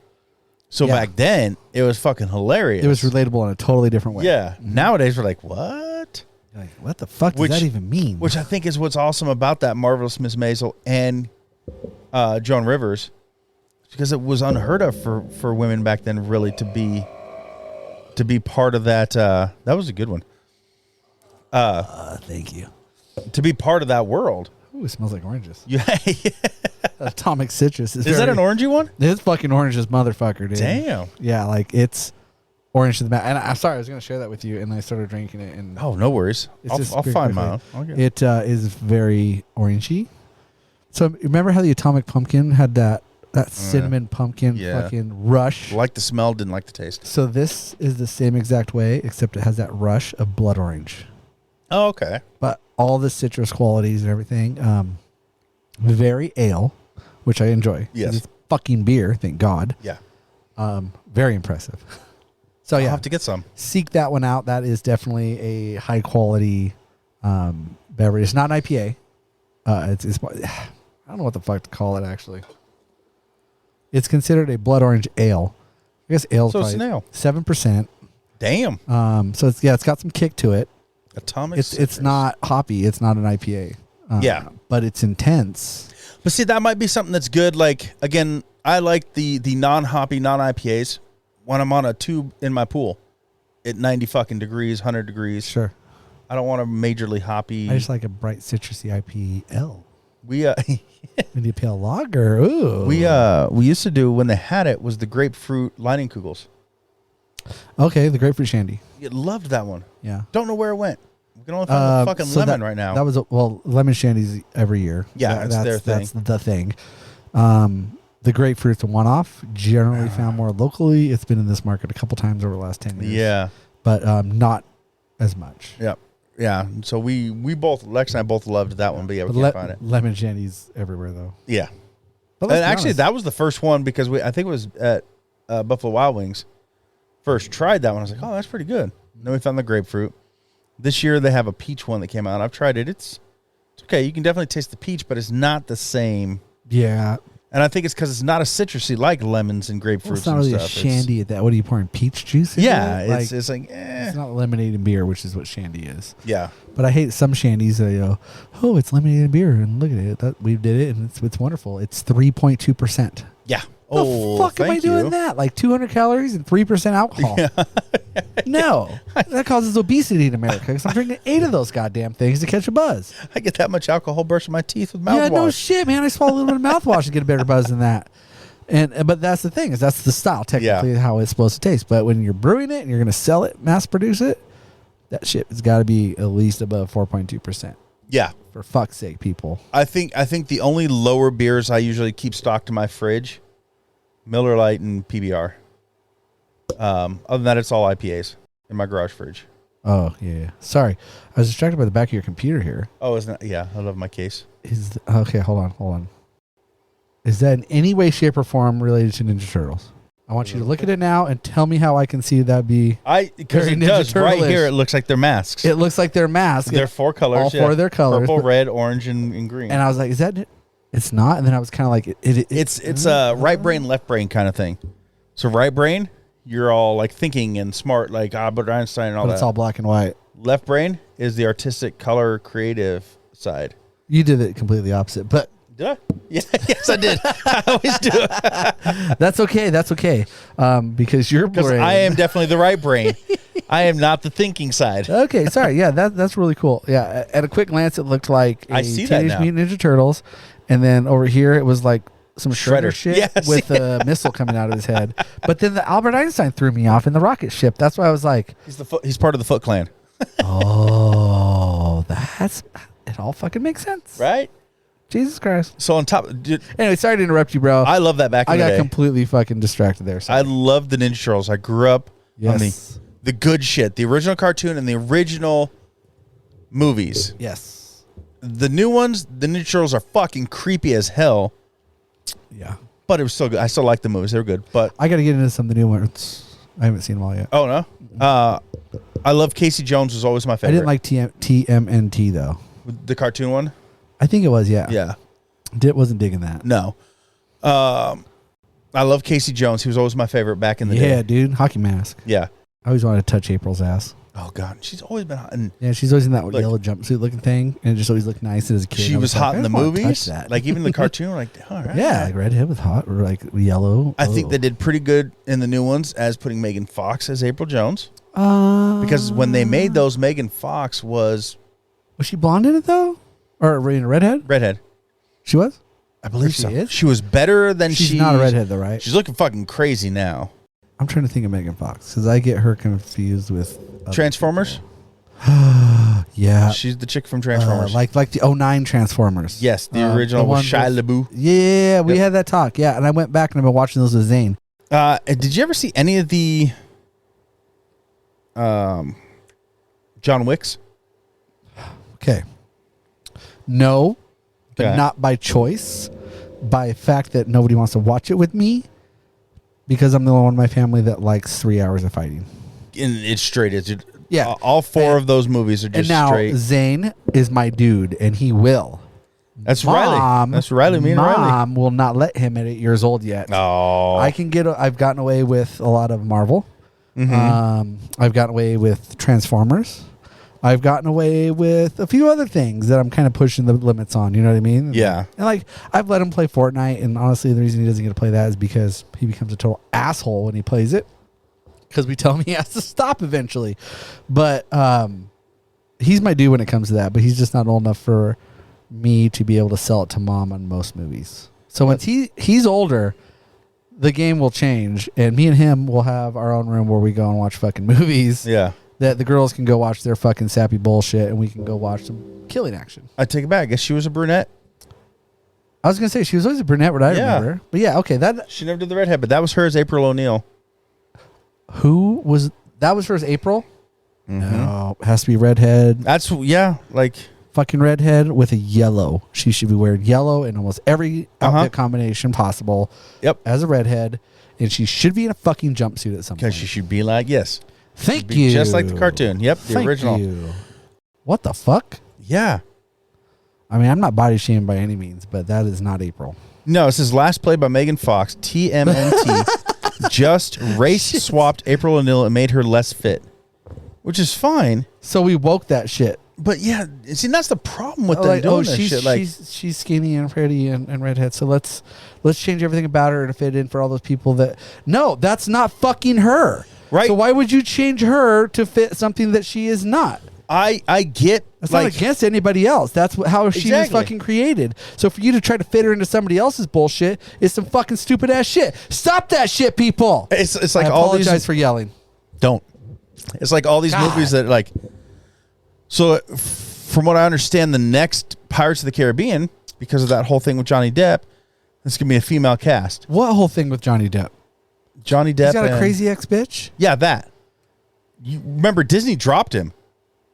So back then, it was fucking hilarious. It was relatable in a totally different way. Yeah. Nowadays, we're like, what? Like, what the fuck does that even mean? Which I think is what's awesome about that Marvelous Miss Maisel and Joan Rivers, because it was unheard of for women back then really to be part of that. That was a good one. Thank you. To be part of that world. Ooh, it smells like oranges. Yeah. Atomic citrus. Is that an orangey one? It's fucking orange as motherfucker, dude. Damn. Yeah, like it's orange to the back. And I'm sorry, I was going to share that with you, and I started drinking it. And oh, no worries. I'll find mine. Okay. It is very orangey. So remember how the Atomic Pumpkin had that cinnamon pumpkin fucking rush? Liked the smell, didn't like the taste. So this is the same exact way, except it has that rush of blood orange. Oh, okay. But all the citrus qualities and everything. Very ale, which I enjoy. Yes. It's fucking beer, thank God. Yeah. Very impressive. So I'll have to get some. Seek that one out. That is definitely a high quality beverage. It's not an IPA. It's I don't know what the fuck to call it actually. It's considered a blood orange ale. I guess ale's so it's an ale. 7%. Damn. So it's got some kick to it. Atomic. It's not hoppy. It's not an IPA. Yeah, but it's intense. But see, that might be something that's good. Like again, I like the non-hoppy, non-IPAs when I'm on a tube in my pool at 90 fucking degrees, 100 degrees. Sure. I don't want a majorly hoppy. I just like a bright citrusy IPL. We Maybe a pale lager. Ooh. We used to do when they had it was the grapefruit lining kugels. Okay, the grapefruit shandy. You loved that one. Yeah. Don't know where it went. We can only find the fucking lemon right now. That was lemon shandies every year. Yeah, that's their thing. That's the thing. The grapefruit's a one-off. Generally found more locally. It's been in this market a couple times over the last 10 years. Yeah, but not as much. Yeah, yeah. So we both, Lex and I both loved that one, but yeah, we can't find it. Lemon shandies everywhere though. Yeah, but and actually that was the first one because I think it was at Buffalo Wild Wings. First tried that one. I was like, oh, that's pretty good. And then we found the grapefruit. This year they have a peach one that came out. I've tried it. It's okay. You can definitely taste the peach, but it's not the same. Yeah. And I think it's because it's not a citrusy like lemons and grapefruits. Well, it's not really a shandy at that. What are you pouring? Peach juice? Yeah, it? It's like it's not lemonade and beer, which is what shandy is. Yeah. But I hate some shandies that go, oh, it's lemonade and beer, and look at it. We did it, and it's wonderful. It's 3.2%. Yeah. Oh, the fuck am I doing that? Like 200 calories and 3% alcohol. Yeah. No. That causes obesity in America because I'm drinking 8 of those goddamn things to catch a buzz. I get that much alcohol brushing my teeth with mouthwash. Yeah, no shit, man. I swallow a little bit of mouthwash to get a better buzz than that. But that's the thing, is that's the style, technically, how it's supposed to taste. But when you're brewing it and you're going to sell it, mass produce it, that shit has got to be at least above 4.2%. Yeah. For fuck's sake, people. I think the only lower beers I usually keep stocked in my fridge, Miller Lite and PBR. Other than that, it's all IPAs in my garage fridge. Oh, yeah. Sorry. I was distracted by the back of your computer here. Oh, isn't it? Yeah, I love my case. Okay, hold on. Is that in any way, shape, or form related to Ninja Turtles? I want you to look at it now and tell me how I can see that be. Because it does. Right here, it looks like they're masks. It looks like they're masks. They're 4 colors. All 4 of their colors. Purple, red, orange, and green. And I was like, is that... It's not? And then I was kind of like... It's a right brain, left brain kind of thing. So right brain, you're all like thinking and smart, like Albert Einstein and all that. But it's all black and white. Left brain is the artistic, color, creative side. You did it completely opposite, but... Did I? Yeah, yes, I did. I always do. That's okay. Because your brain... Because I am definitely the right brain. I am not the thinking side. Okay, sorry. Yeah, that's really cool. Yeah, at a quick glance, it looked like I see Teenage that now. Mutant Ninja Turtles. And then over here, it was like some Shredder shit with a missile coming out of his head. But then the Albert Einstein threw me off in the rocket ship. That's why I was like... He's part of the Foot Clan. Oh, it all fucking makes sense. Right? Jesus Christ. So on top, Anyway, sorry to interrupt you, bro. I love that back in I the got day. completely fucking distracted there. I Sorry. love the Ninja Turtles. I grew up on Yes. the good shit, the original cartoon and the original movies. Yes. The new ones, the Ninja Turtles are fucking creepy as hell, Yeah. but it was still good. I still like the movies. They were good. But I got to get into some of the new ones. I haven't seen them all yet. oh no, I love Casey Jones. Was always my I favorite. didn't like TMNT though. the cartoon one. I think it was, yeah. Yeah, Wasn't digging that. no. I love Casey Jones. He was always my favorite back in the day. Yeah, dude. Hockey mask. Yeah. I always wanted to touch April's ass. Oh God, she's always been hot. And Yeah, she's always in that Look. yellow jumpsuit looking thing, and it just always looked nice as a kid. she I was like, hot I in the just wanna touch movies. that. Like even the cartoon. Like all right. yeah, like redhead with hot or like yellow. I think they did pretty good in the new ones as putting Megan Fox as April Jones. Because when they made those, Megan Fox was she blonde in it though, or in a redhead? redhead. She was. I believe she so. is? She was better than She's not a redhead though, right? She's looking fucking crazy now. I'm trying to think of Megan Fox because I get her confused with other Transformers. people. Yeah, She's the chick from Transformers. like the 09 Transformers. yes, the original the with one Shia with- LaBeouf. Yeah, we Yep. had that talk. Yeah, and I went back and I've been watching those with Zane. Did you ever see any of the John Wicks? Okay. No, but Okay. not by choice. By fact that nobody wants to watch it with me, because I'm the only one in my family that likes 3 hours of fighting. And it's straight. It's Yeah. all four of those movies are And just now straight. Zane is my dude, and he will. That's Riley. That's Riley. Me and Riley. Mom will not let him at 8 years old yet. Oh, I've gotten away with a lot of Marvel. Mhm. I've gotten away with Transformers. I've gotten away with a few other things that I'm kind of pushing the limits on. You know what I mean? Yeah. And like I've let him play Fortnite, and honestly, the reason he doesn't get to play that is because he becomes a total asshole when he plays it. Because we tell him he has to stop eventually. But he's my dude when it comes to that. But he's just not old enough for me to be able to sell it to mom on most movies. So once he's older, the game will change, and me and him will have our own room where we go and watch fucking movies. Yeah. That the girls can go watch their fucking sappy bullshit, and we can go watch some killing action. I take it back. I guess she was a brunette. I was gonna say she was always a brunette, what I Yeah. remember. But yeah, okay. That She never did the redhead, but that was hers, April O'Neil. who was that? Was hers April? Mhm. No, it has to be redhead. That's like Fucking redhead with a yellow. She should be wearing yellow in almost every outfit Uh-huh. combination possible. Yep. As a redhead, and she should be in a fucking jumpsuit at some point. because she should be like yes. Thank Be you. just like the cartoon. Yep, the Thank original. you. What the fuck? Yeah. I mean, I'm not body shamed by any means, but that is not April. No, this is last played by Megan Fox. TMNT just race swapped April O'Neil and made her less fit, which is fine. So we woke that shit. But yeah, see, that's the problem with them Like, doing this shit. Like, she's skinny and pretty and redhead. So let's change everything about her to fit in for all those people that. No, that's not fucking her. Right. So why would you change her to fit something that she is not? I get That's like not against anybody else. That's how she was Exactly. fucking created. So for you to try to fit her into somebody else's bullshit is some fucking stupid ass shit. Stop that shit, people. it's like I all apologize these for yelling. don't. It's like all these God. movies that like. So, from what I understand, the next Pirates of the Caribbean, because of that whole thing with Johnny Depp, it's gonna be a female cast. What whole thing with Johnny Depp? Johnny Depp. He's got a and- crazy ex bitch. Yeah, that. You remember Disney dropped him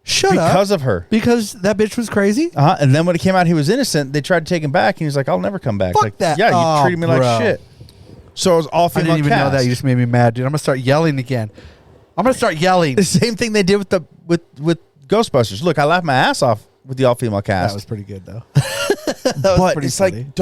Shut up. because of her. Because that bitch was crazy. And then when it came out he was innocent, they tried to take him back, and he's like, "I'll never come back." Fuck like, that. Yeah, you Oh, treated me bro. like shit. So it was all I female didn't even know cast. that. You just made me mad, dude. I'm gonna start yelling again. I'm gonna start yelling. The same thing they did with Ghostbusters. Look, I laughed my ass off with the all female cast. That was pretty good though. That was but pretty it's funny. like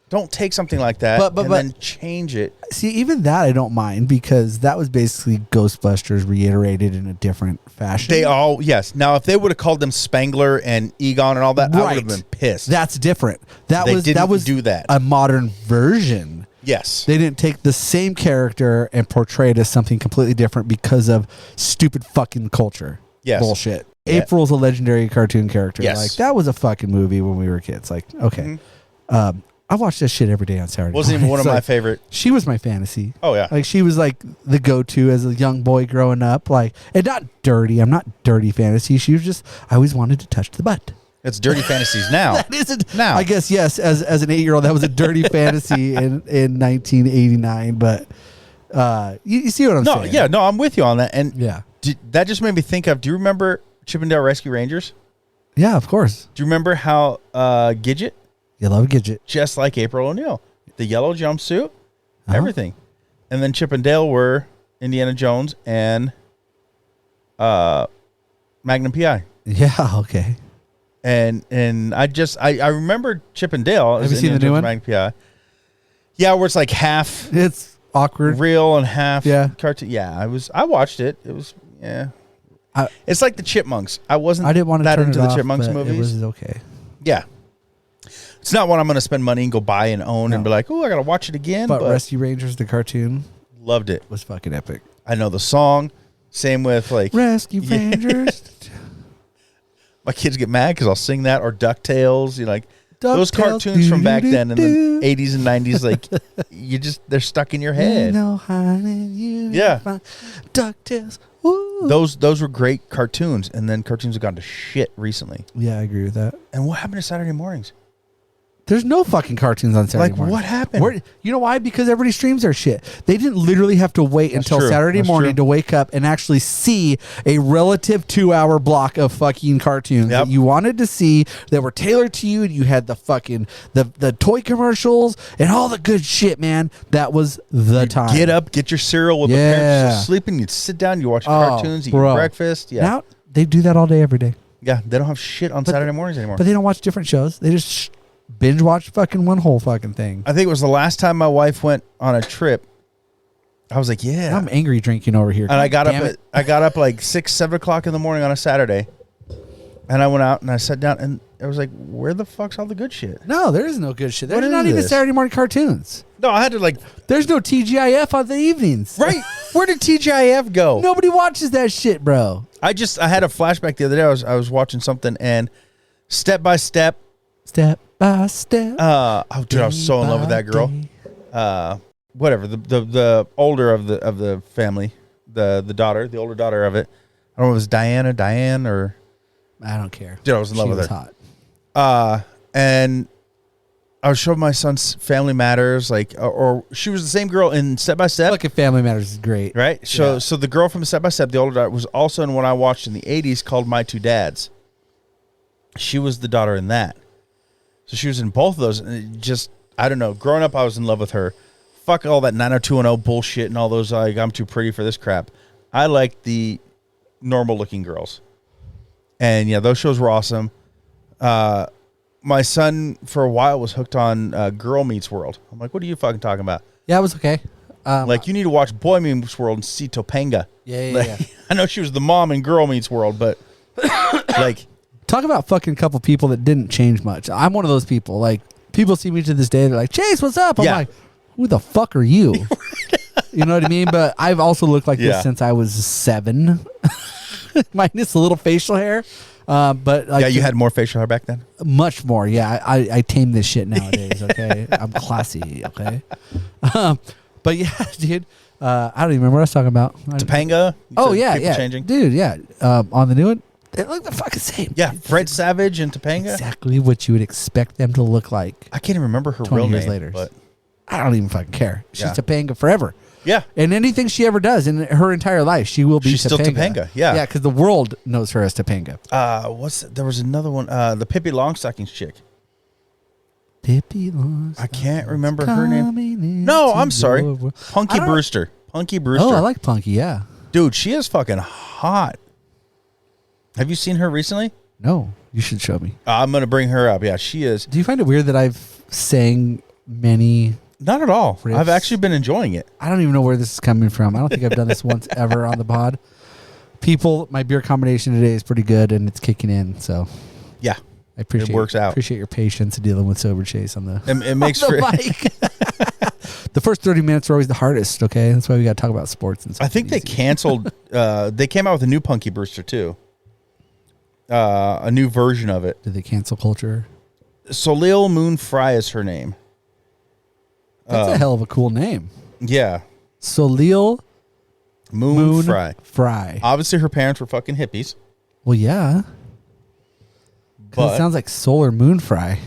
don't take something like that But- and then change it. See, even that I don't mind because that was basically Ghostbusters reiterated in a different fashion. They all yes. Now if they would have called them Spangler and Egon and all that, I would Right. have been pissed. That's different. That They was didn't that was do that. a modern version. yes. They didn't take the same character and portray it as something completely different because of stupid fucking culture. Yes. Bullshit. Yeah. April's a legendary cartoon character. Yes. Like that was a fucking movie when we were kids. Like, okay. I watched that shit every day on Saturday. Wasn't even one of It's my like, favorite. She was my fantasy. Oh yeah. Like she was like the go-to as a young boy growing up. Like, and not dirty. I'm not dirty fantasy. She was just I always wanted to touch the butt. It's dirty fantasies now. That isn't Now. I guess yes. As an 8-year-old, that was a dirty fantasy in 1989. But you see what I'm saying? Yeah, no, I'm with you on that. And Yeah. that just made me think of. Do you remember Chippendale Rescue Rangers? Yeah, of course. Do you remember how Gidget, You love Gidget. just like April O'Neil, the yellow jumpsuit, everything, and then Chip and Dale were Indiana Jones and Magnum PI. Yeah. Okay. And I remember Chip and Dale. Have you seen the new one? Magnum PI. Yeah, where it's like half It's awkward. real and half Yeah. cartoon. Yeah, I watched it. It was it's like the Chipmunks. I wasn't. I didn't want to that turn into it the off, Chipmunks but movies. It was okay. Yeah, it's not one I'm going to spend money and go buy and own and No. be like, oh, I got to watch it again. But But Rescue Rangers, the cartoon, loved it. was fucking epic. I know the song. Same with like Rescue Yeah. Rangers. my kids get mad because I'll sing that or DuckTales. You know, like those DuckTales. cartoons from back then in the Do-do-do-do. 80s and 90s. Like they're stuck in your You head. know, honey, you Yeah. find DuckTales. Ooh. Those were great cartoons, and then cartoons have gone to shit recently. Yeah, I agree with that. And what happened to Saturday mornings? There's no fucking cartoons on Saturday Like, morning. what happened? You know why? Because everybody streams their shit. They didn't literally have to wait That's until true. Saturday That's morning true. to wake up and actually see a relative 2-hour block of fucking cartoons Yep. that you wanted to see that were tailored to you. And you had the fucking the toy commercials and all the good shit, man. That was the time. Get up, get your cereal with the Yeah. parents just sleeping. You'd sit down, you watch Oh, cartoons, eat bro. breakfast. Yeah, Now they do that all day, every day. yeah. They don't have shit on Saturday mornings anymore. But they don't watch different shows. They just binge watch fucking one whole fucking thing. I think it was the last time my wife went on a trip. I was like, yeah. I'm angry drinking over here. And I got Damn up it. I got up like 6-7 o'clock in the morning on a Saturday, and I went out and I sat down and I was like, where the fuck's all the good shit? No, there is no good shit. What There's is not even this? Saturday morning cartoons. No, I had to like There's no TGIF on the evenings. right. Where did TGIF go? Nobody watches that shit, bro. I had a flashback the other day. I was watching something and step by step. Step by step. Oh, dude, I was so in love with that girl. Whatever the older of the family, the older daughter of it. I don't know if it was Diane, or I don't care. dude, I was in love She with was her. hot. And I was showing my son's Family Matters, like, or she was the same girl in Step by Step, Fucking Family Matters is great. right? So the girl from Step by Step, the older daughter, was also in what I watched in the '80s called My Two Dads. She was the daughter in that. So she was in both of those, and it just, I don't know. Growing up, I was in love with her. Fuck all that 90210 bullshit and all those, like, I'm too pretty for this crap. I like the normal-looking girls. And, yeah, those shows were awesome. My son, for a while, was hooked on Girl Meets World. I'm like, what are you fucking talking about? Yeah, it was okay. Like, you need to watch Boy Meets World and see Topanga. Yeah, Like, yeah. I know she was the mom in Girl Meets World, but, like... Talk about fucking couple people that didn't change much. I'm one of those people. Like, people see me to this day. They're like, Chase, what's up? I'm Yeah. like, who the fuck are you? You know what I mean? But I've also looked like Yeah. this since I was 7. Minus a little facial hair. But like, Yeah, you had more facial hair back then? much more. Yeah, I tame this shit nowadays. Okay, I'm classy. Okay, but yeah, dude, I don't even remember what I was talking about. Topanga? You Oh said yeah, people yeah, changing? dude, yeah. On the new one, they look the fucking same. Yeah, Fred Savage and Topanga? Exactly what you would expect them to look like. I can't even remember her 20 real years name. later. But I don't even fucking care. She's Yeah. Topanga forever. yeah, And anything she ever does in her entire life, she will be She's still Topanga, yeah. Yeah, because the world knows her as Topanga. there was another one, the Pippi Longstockings chick. Pippi Longstockings I can't remember her name. coming No, into I'm sorry. your world. Punky I don't- Brewster. Punky Brewster. Oh, I like Punky, yeah. Dude, she is fucking hot. Have you seen her recently? No, you should show me. I'm going to bring her up. Yeah, she is. Do you find it weird that I've sang many? Not at all. Riffs. I've actually been enjoying it. I don't even know where this is coming from. I don't think I've done this once ever on the pod. People, my beer combination today is pretty good and it's kicking in. So Yeah. I appreciate It works out. Appreciate your patience dealing with Sober Chase on the It makes on for. the mic. The first 30 minutes are always the hardest. Okay, that's why we got to talk about sports and stuff. I think they canceled. They came out with a new Punky Brewster too. A new version of it. Did they cancel culture? Soleil Moon Fry is her name. That's a hell of a cool name. Yeah, Soleil Moon Fry. Fry. Obviously, her parents were fucking hippies, Well, yeah. Because But it sounds like Solar Moon Fry.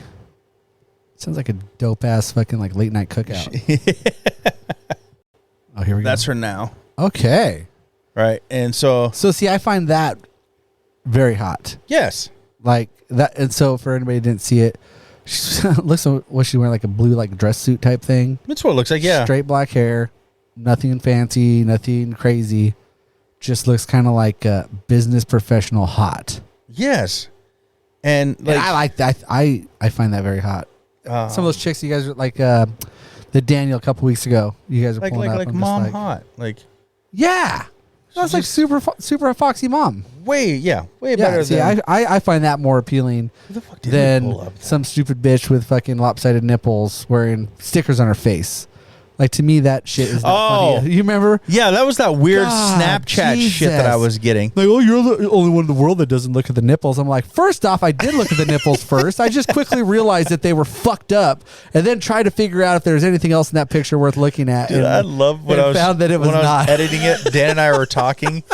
Sounds like a dope ass fucking like late night cookout. Oh, here we go. that's her now, Okay. right? And so So see, I find that very hot. yes, Like that, and so for anybody who didn't see it, she looks like was she wearing like a blue like dress suit type thing? that's what it looks like. Yeah, Straight black hair, nothing fancy, nothing crazy. Just looks kind of like a business professional hot. yes, and like And I like that. I find that very hot. Some of those chicks you guys are like the Daniel a couple weeks ago. You guys are like pulling up. like I'm just mom like, hot, like yeah. That's like super foxy mom. way Yeah, better see, than I find that more appealing who the fuck did we pull than up? some stupid bitch with fucking lopsided nipples wearing stickers on her face. Like to me, that shit is not funny. You remember? Yeah, that was that weird God, Snapchat shit that I Jesus. was getting. Like, oh, you're the only one in the world that doesn't look at the nipples. I'm like, first off, I did look at the nipples first. I just quickly realized that they were fucked up, and then tried to figure out if there's anything else in that picture worth looking at. Dude, and, I love when and I was found that it was when I not. was editing it. Dan and I were talking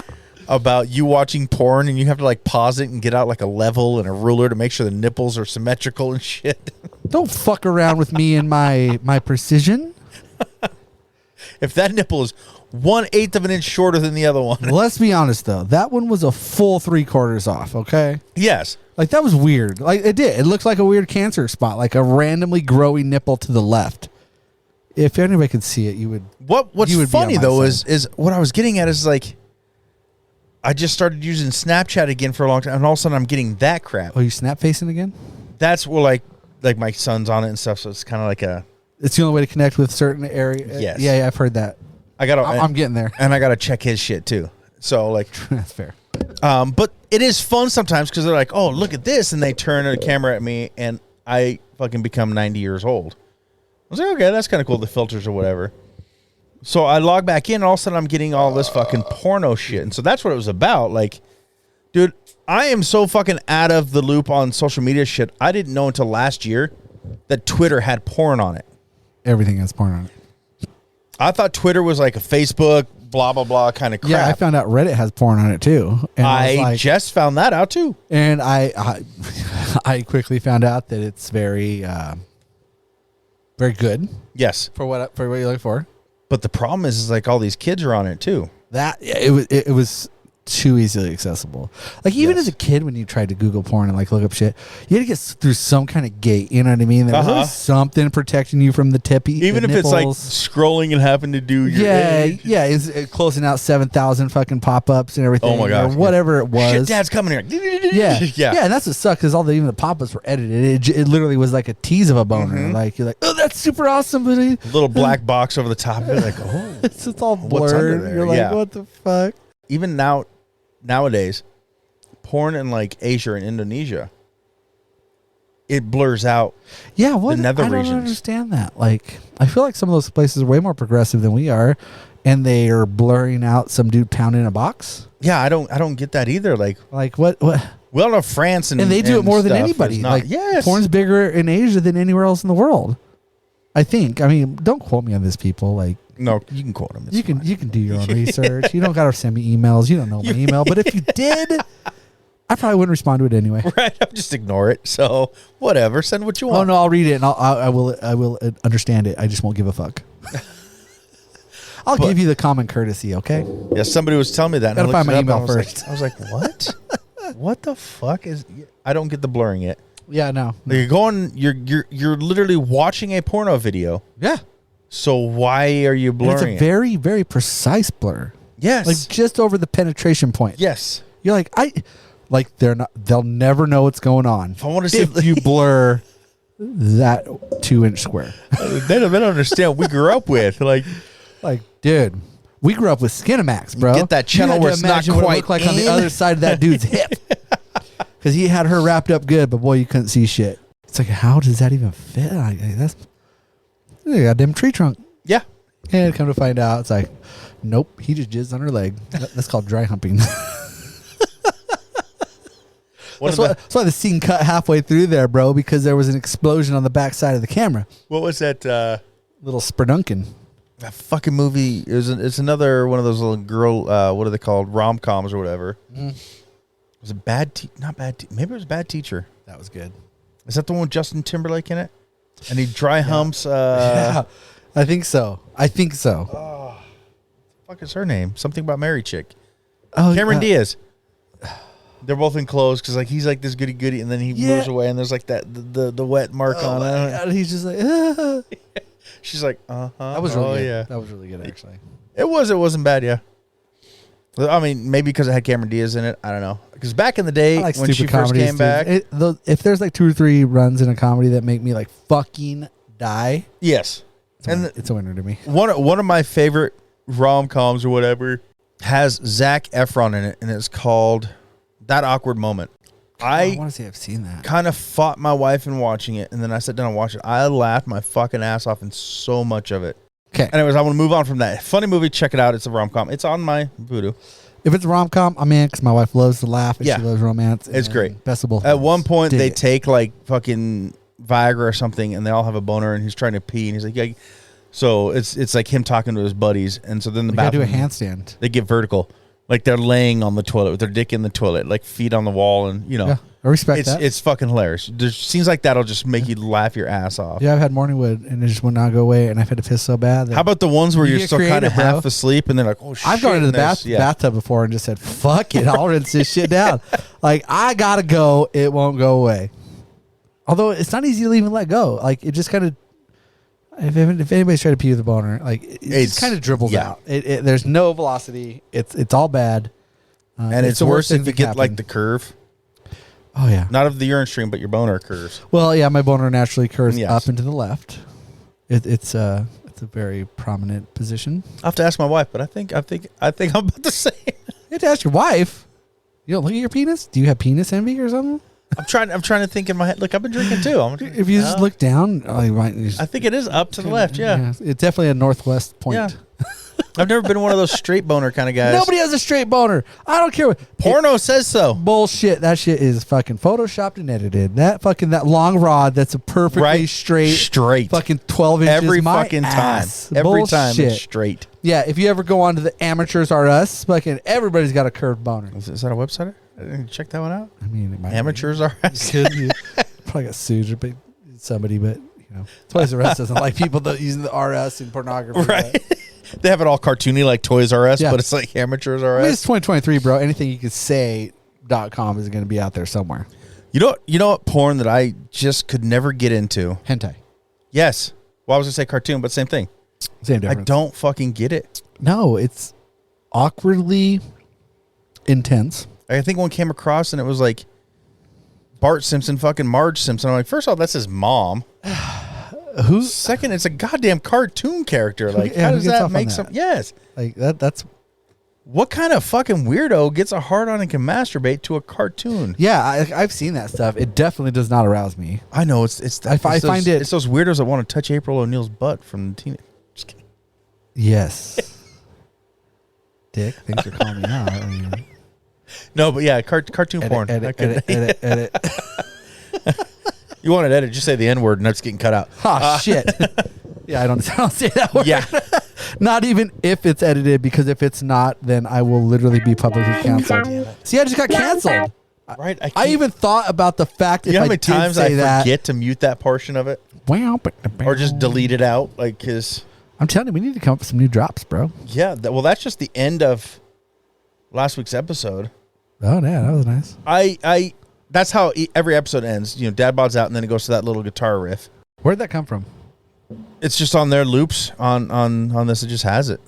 about you watching porn, and you have to like pause it and get out like a level and a ruler to make sure the nipples are symmetrical and shit. Don't fuck around with me and my precision. If that nipple is 1/8 of an inch shorter than the other one, Let's be honest though, that one was a full 3/4 off. Okay. yes, Like that was weird. Like it did. It looked like a weird cancer spot, like a randomly growing nipple to the left. If anybody could see it, you would. What's You would be on funny my though side. is what I was getting at is like I just started using Snapchat again for a long time, and all of a sudden I'm getting that crap. Oh, you snap facing again? That's where like my son's on it and stuff, so it's kind of like a It's the only way to connect with certain area. Yes. Yeah, I've heard that. I gotta I'm getting there. and I gotta check his shit too. So like, That's fair. but it is fun sometimes because they're like, oh, look at this, and they turn a camera at me, and I fucking become 90 years old. I was like, okay, that's kind of cool, the filters or whatever. So I log back in, and all of a sudden I'm getting all this fucking porno shit, and so that's what it was about. Like, dude, I am so fucking out of the loop on social media shit. I didn't know until last year that Twitter had porn on it. Everything has porn on it. I thought Twitter was like a Facebook, blah blah blah kind of crap. Yeah, I found out Reddit has porn on it too. And I was I like, just found that out too. and I quickly found out that it's very very good Yes, for what you look for. but the problem is like all these kids are on it too. That it was too easily accessible. Like even Yes. as a kid, when you tried to Google porn and like look up shit, you had to get through some kind of gate. You know what I mean? There was always something protecting you from the tippy. Even the if it's like nipples. scrolling and having to do your age. yeah, it's closing out 7,000 fucking pop ups and everything. Oh my gosh, or whatever it was. Shit, Dad's coming here. Yeah, yeah. and that's what sucked because even the pop-ups were edited. It literally was like a tease of a boner. Mm-hmm. Like you're like, oh, that's super awesome, but Little black box over the top. You're like, oh. it's all What's under blurred. there? You're like, Yeah. what the fuck? Even nowadays, porn in like Asia and Indonesia, it blurs out. Yeah, what? nether I don't regions. understand that. Like, I feel like some of those places are way more progressive than we are, and they are blurring out some dude pounding a box. Yeah, I don't get that either. Like, Like what? we all know France and And they do it more than stuff anybody. is not- Like, yes, porn's bigger in Asia than anywhere else in the world. I think. I mean, don't quote me on this, people. Like, No, you can quote him. It's you can fine. do your own research. You don't got to send me emails. You don't know my email. But if you did, I probably wouldn't respond to it anyway. Right, I'll just ignore it. So whatever, send what you want. Oh no, I'll read it and I will understand it. I just won't give a fuck. I'll But- give you the common courtesy, okay? Yeah, somebody was telling me that. and Gotta I find looked my it up, email and first. I was like, what? What the fuck is? I don't get the blurring it. Yeah, no. Like you're going, you're literally watching a porno video. Yeah. So why are you And blurring it's a it? very, very precise blur. Yes. Like just over the penetration point. Yes. You're like they'll never know what's going on. If I want to see, If you blur that 2-inch square. they don't understand. We grew up with like Like, dude, we grew up with Skinamax, bro. get that channel You had where to it's not imagine what it quite looked like on the in. other side of that dude's hip. Because he had her wrapped up good, but boy, you couldn't see shit. It's like, how does that even fit? That's a goddamn tree trunk. yeah. And come to find out, it's like, nope, he just jizzed on her leg. That's called dry humping. What That's why the scene cut halfway through there, bro, because there was an explosion on the back side of the camera. what was that? Little spurdunkin. That fucking movie. It's another one of those little girl. What are they called? Rom-coms or whatever. Was it bad? Not bad. Maybe it was Bad Teacher. That was good. Is that the one with Justin Timberlake in it? And he dry humps. Yeah, I think so. Fuck is her name? Something about Mary chick. Oh, Cameron Diaz. They're both in clothes because like he's like this goody goody, and then he moves away, and there's like that the wet mark on it. God, he's just like. She's like, That was really good. Yeah. That was really good, actually. It wasn't bad, yeah. I mean, maybe because it had Cameron Diaz in it. I don't know. Because back in the day, I like when she stupid first comedies, came back, if there's like 2 or 3 runs in a comedy that make me like fucking die, yes, it's a winner to me. one of my favorite rom-coms or whatever has Zac Efron in it, and it's called That Awkward Moment. I want to say I've seen that. Kind of fought my wife in watching it, and then I sat down and watched it. I laughed my fucking ass off in so much of it. Okay. Anyways, I want to move on from that. Funny movie, check it out. It's a rom-com. It's on my Vudu. If it's a rom-com, I'm in because my wife loves to laugh and she loves romance. It's great. Best of both At worlds. one point, Dig they it. take like fucking Viagra or something, and they all have a boner, and he's trying to pee, and he's like, yeah. So it's like him talking to his buddies, and so then the You gotta do bathroom, a handstand. they get vertical. Like they're laying on the toilet with their dick in the toilet, like feet on the wall, and Yeah, I respect that. it's fucking hilarious. There's scenes like that'll just make you laugh your ass off. Yeah, I've had morning wood and it just would not go away, and I've had to piss so bad. That How about the ones where You you're get still kind of creative, bro. half asleep, and they're like, oh shit. I've gone into the and there's- bathtub before and just said, "Fuck it, I'll rinse this shit down." Like I gotta go, it won't go away. Although it's not easy to even let go. Like it just kind of. If anybody's trying to pee with a boner, like it just kind of dribbles out. There's no velocity. It's all bad. And it's the worse thing if you that get can like happen. the curve. Oh yeah. Not of the urine stream, but your boner curves. Well, yeah, my boner naturally curves Yes. up and to the left. It's a very prominent position. I have to ask my wife, but I think I'm about the same. You have to ask your wife. You don't look at your penis? Do you have penis envy or something? I'm trying to think in my head. Look, I've been drinking too. If you just look down, you might. I think it is up to the left. Yeah. It's definitely a northwest point. Yeah. I've never been one of those straight boner kind of guys. Nobody has a straight boner. I don't care what Porno says so. bullshit. That shit is fucking photoshopped and edited. That long rod that's a perfectly Right? straight fucking 12 inches. Every my fucking ass. time. Every time Bullshit. it's straight. Yeah, if you ever go on to the Amateurs R Us, fucking everybody's got a curved boner. Is that a website? I didn't check that one out. I mean, it might Amateurs are. be. Probably got sued by somebody, but you know, Toys R Us doesn't like people that using the RS in pornography. Right. but- They have it all cartoony like Toys R Us, Yeah. but it's like Amateurs R I mean, Us. it's 2023, bro. Anything you could say .com is going to be out there somewhere. You know what porn that I just could never get into? Hentai. Yes. Well, I was gonna say cartoon, but same thing. Same I difference. don't fucking get it. No, it's awkwardly intense. I think one came across and it was like Bart Simpson, fucking Marge Simpson. I'm like, first off, that's his mom. Who's Second, it's a goddamn cartoon character. Like, yeah, how who does gets that off on make that? some? Yes. like that? That's What kind of fucking weirdo gets a hard on and can masturbate to a cartoon? yeah. I've seen that stuff. It definitely does not arouse me. I know it's I find it- it's those weirdos that want to touch April O'Neil's butt from the teenage. Just kidding. Yes. Dick, thanks for calling me out. I mean, No, but yeah, cartoon porn. I edit, couldn't- edit. You want to edit? Just say the N word and that's getting cut out. Oh shit. Yeah, I don't say that word. Yeah. Not even if it's edited, because if it's not, then I will literally be publicly canceled. See, I just got canceled. Right. I even thought about the fact You if know how I many did times say I that, forget to mute that portion of it, or just delete it out? Like, cause I'm telling you, we need to come up with some new drops, bro. yeah. Well, that's just the end of last week's episode. Oh yeah, that was nice. I that's how every episode ends. You know, Dad bod's out, and then it goes to that little guitar riff. Where'd that come from? It's just on their loops on this. It just has it.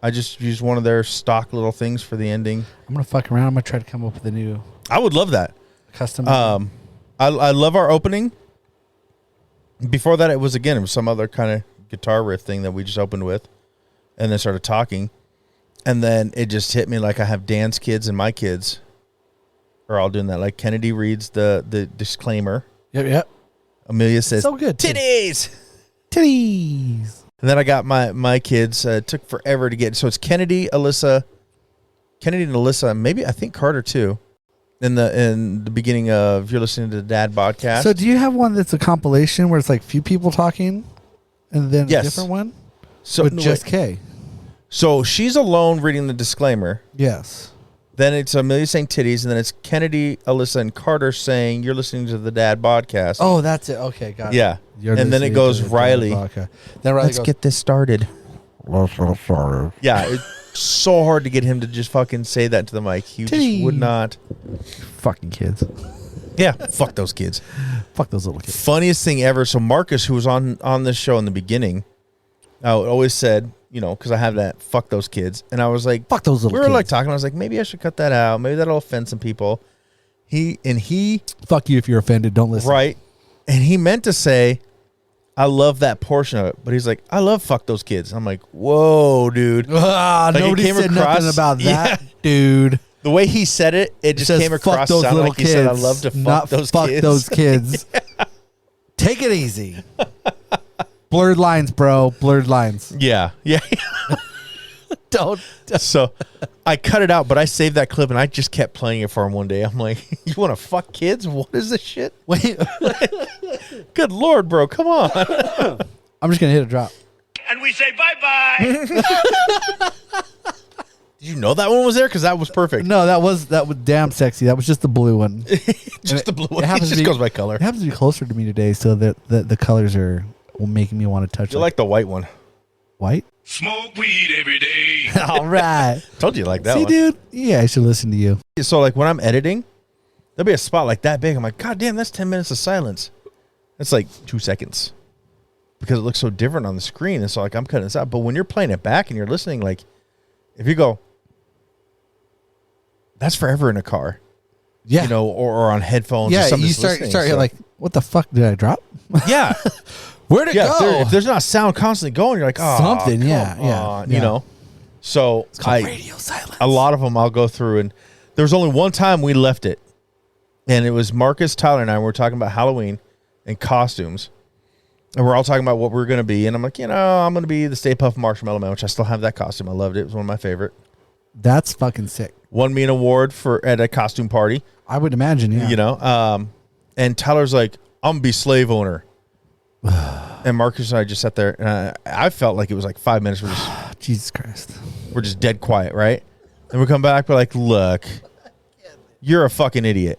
I just used one of their stock little things for the ending. I'm gonna fuck around. I'm gonna try to come up with a new I would love that. custom. I love our opening. Before that, it was some other kind of guitar riff thing that we just opened with, and then started talking, and then it just hit me like I have Dan's kids and my kids are all doing that. Like Kennedy reads the disclaimer. Yep. Amelia says, So good. too. "Titties." Titties. And then I got my kids. It took forever to get. So it's Kennedy and Alyssa. Maybe I think Carter too. In the beginning of you're listening to the Dad podcast. So do you have one that's a compilation where it's like few people talking, and then Yes. a different one so with no, just wait. K? So she's alone reading the disclaimer, Yes. Then it's Amelia saying titties, and then it's Kennedy, Alyssa, and Carter saying, "You're listening to the Dad podcast." Oh, that's it. Okay, got it. Yeah. You're And then it listening goes to the Riley. podcast. Then Riley Let's goes, get this started. Yeah, it's so hard to get him to just fucking say that to the mic. He just would not. fucking kids. Yeah, fuck those kids. Fuck those little kids. Funniest thing ever. So Marcus, who was on this show in the beginning, always said, you know, because I have that fuck those kids, and I was like, Fuck those little we were kids. like talking. I was like, maybe I should cut that out. Maybe that'll offend some people. He Fuck you if you're offended. Don't listen. right, and he meant to say, I love that portion of it, but he's like, I love fuck those kids. I'm like, whoa, dude. Like, it Nobody came said across- nothing about that, Yeah. dude. The way he said it, it just Says, came fuck across those sounding little like he kids. said, I love to fuck not those fuck kids. those kids. Take it easy. Blurred lines, bro. Blurred lines. Yeah, yeah. Don't. So I cut it out, but I saved that clip and I just kept playing it for him one day. I'm like, you want to fuck kids? What is this shit? Wait. Good Lord, bro. Come on. I'm just gonna hit a drop. And we say bye-bye. Did you know that one was there? Because that was perfect. No, that was damn sexy. That was just the blue one. Just the blue one. It happens to just be- goes by color. It happens to be closer to me today, so that the colors are making me want to touch You it. like the white one. White? Smoke weed every day. All right. Told you like that See, one. dude? Yeah, I should listen to you. So like when I'm editing, there'll be a spot like that big. I'm like, God damn, that's 10 minutes of silence. That's like 2 seconds. Because it looks so different on the screen. And so like I'm cutting this out. But when you're playing it back and you're listening, like if you go, that's forever in a car. Yeah. You know, or on headphones or Yeah, something. you start like, what the fuck did I drop? yeah. Where'd it Yeah, go? if there's not sound constantly going, you're like, oh, Something, come yeah, on, yeah. you know. So It's called radio silence. a lot of them I'll go through, and there was only one time we left it, and it was Marcus, Tyler, and I were talking about Halloween and costumes, and we're all talking about what we're going to be, and I'm like, I'm going to be the Stay Puft Marshmallow Man, which I still have that costume. I loved it. It was one of my favorite. That's fucking sick. Won me an award at a costume party, I would imagine, yeah. you know. And Tyler's like, I'm going to be slave owner. And Marcus and I just sat there, and I felt like it was like 5 minutes. Jesus Christ. We're just dead quiet, right? And we come back, we're like, look, you're a fucking idiot.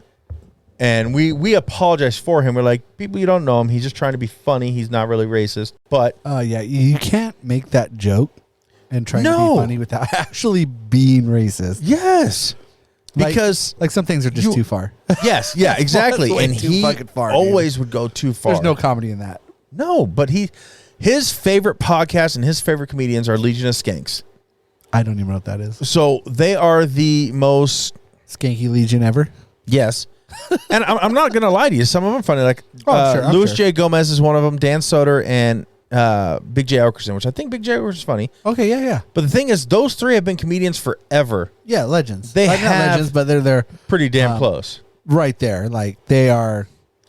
And we apologize for him. We're like, people, you don't know him. He's just trying to be funny. He's not really racist. But Yeah, you can't make that joke and try to No. be funny without actually being racist. yes, because Like some things are just too far. yes, yeah, exactly. way And too he fucking far, dude. always would go too far. There's no comedy in that. No, but his favorite podcast and his favorite comedians are Legion of Skanks. I don't even know what that is. So they are the most, Skanky Legion ever? yes. And I'm not going to lie to you. Some of them are funny. Like I'm Louis sure. J. Gomez is one of them. Dan Soder and Big J. Okerson, which I think Big J. Okerson is funny. Okay, yeah. But the thing is, those three have been comedians forever. Yeah, legends. They Like, not have- legends, but they're Pretty damn close. right there. Like they are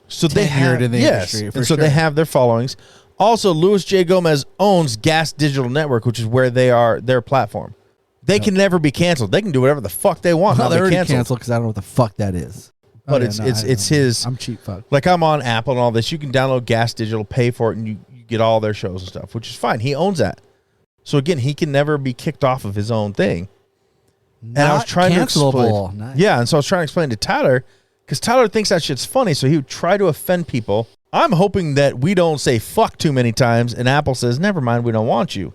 So they tenured have in the yes, industry, for and so sure. they have their followings. Also, Louis J. Gomez owns Gas Digital Network, which is where they are their platform. They can never be canceled. They can do whatever the fuck they want. well, Not they're be already canceled. canceled because I don't know what the fuck that is. But yeah, it's his. I'm cheap fuck. Like I'm on Apple and all this. You can download Gas Digital, pay for it, and you get all their shows and stuff, which is fine. He owns that. So again, he can never be kicked off of his own thing. And I was trying to explain. cancelable. Nice. Yeah, and so I was trying to explain to Tyler, because Tyler thinks that shit's funny, so he would try to offend people. I'm hoping that we don't say fuck too many times, and Apple says, never mind, we don't want you.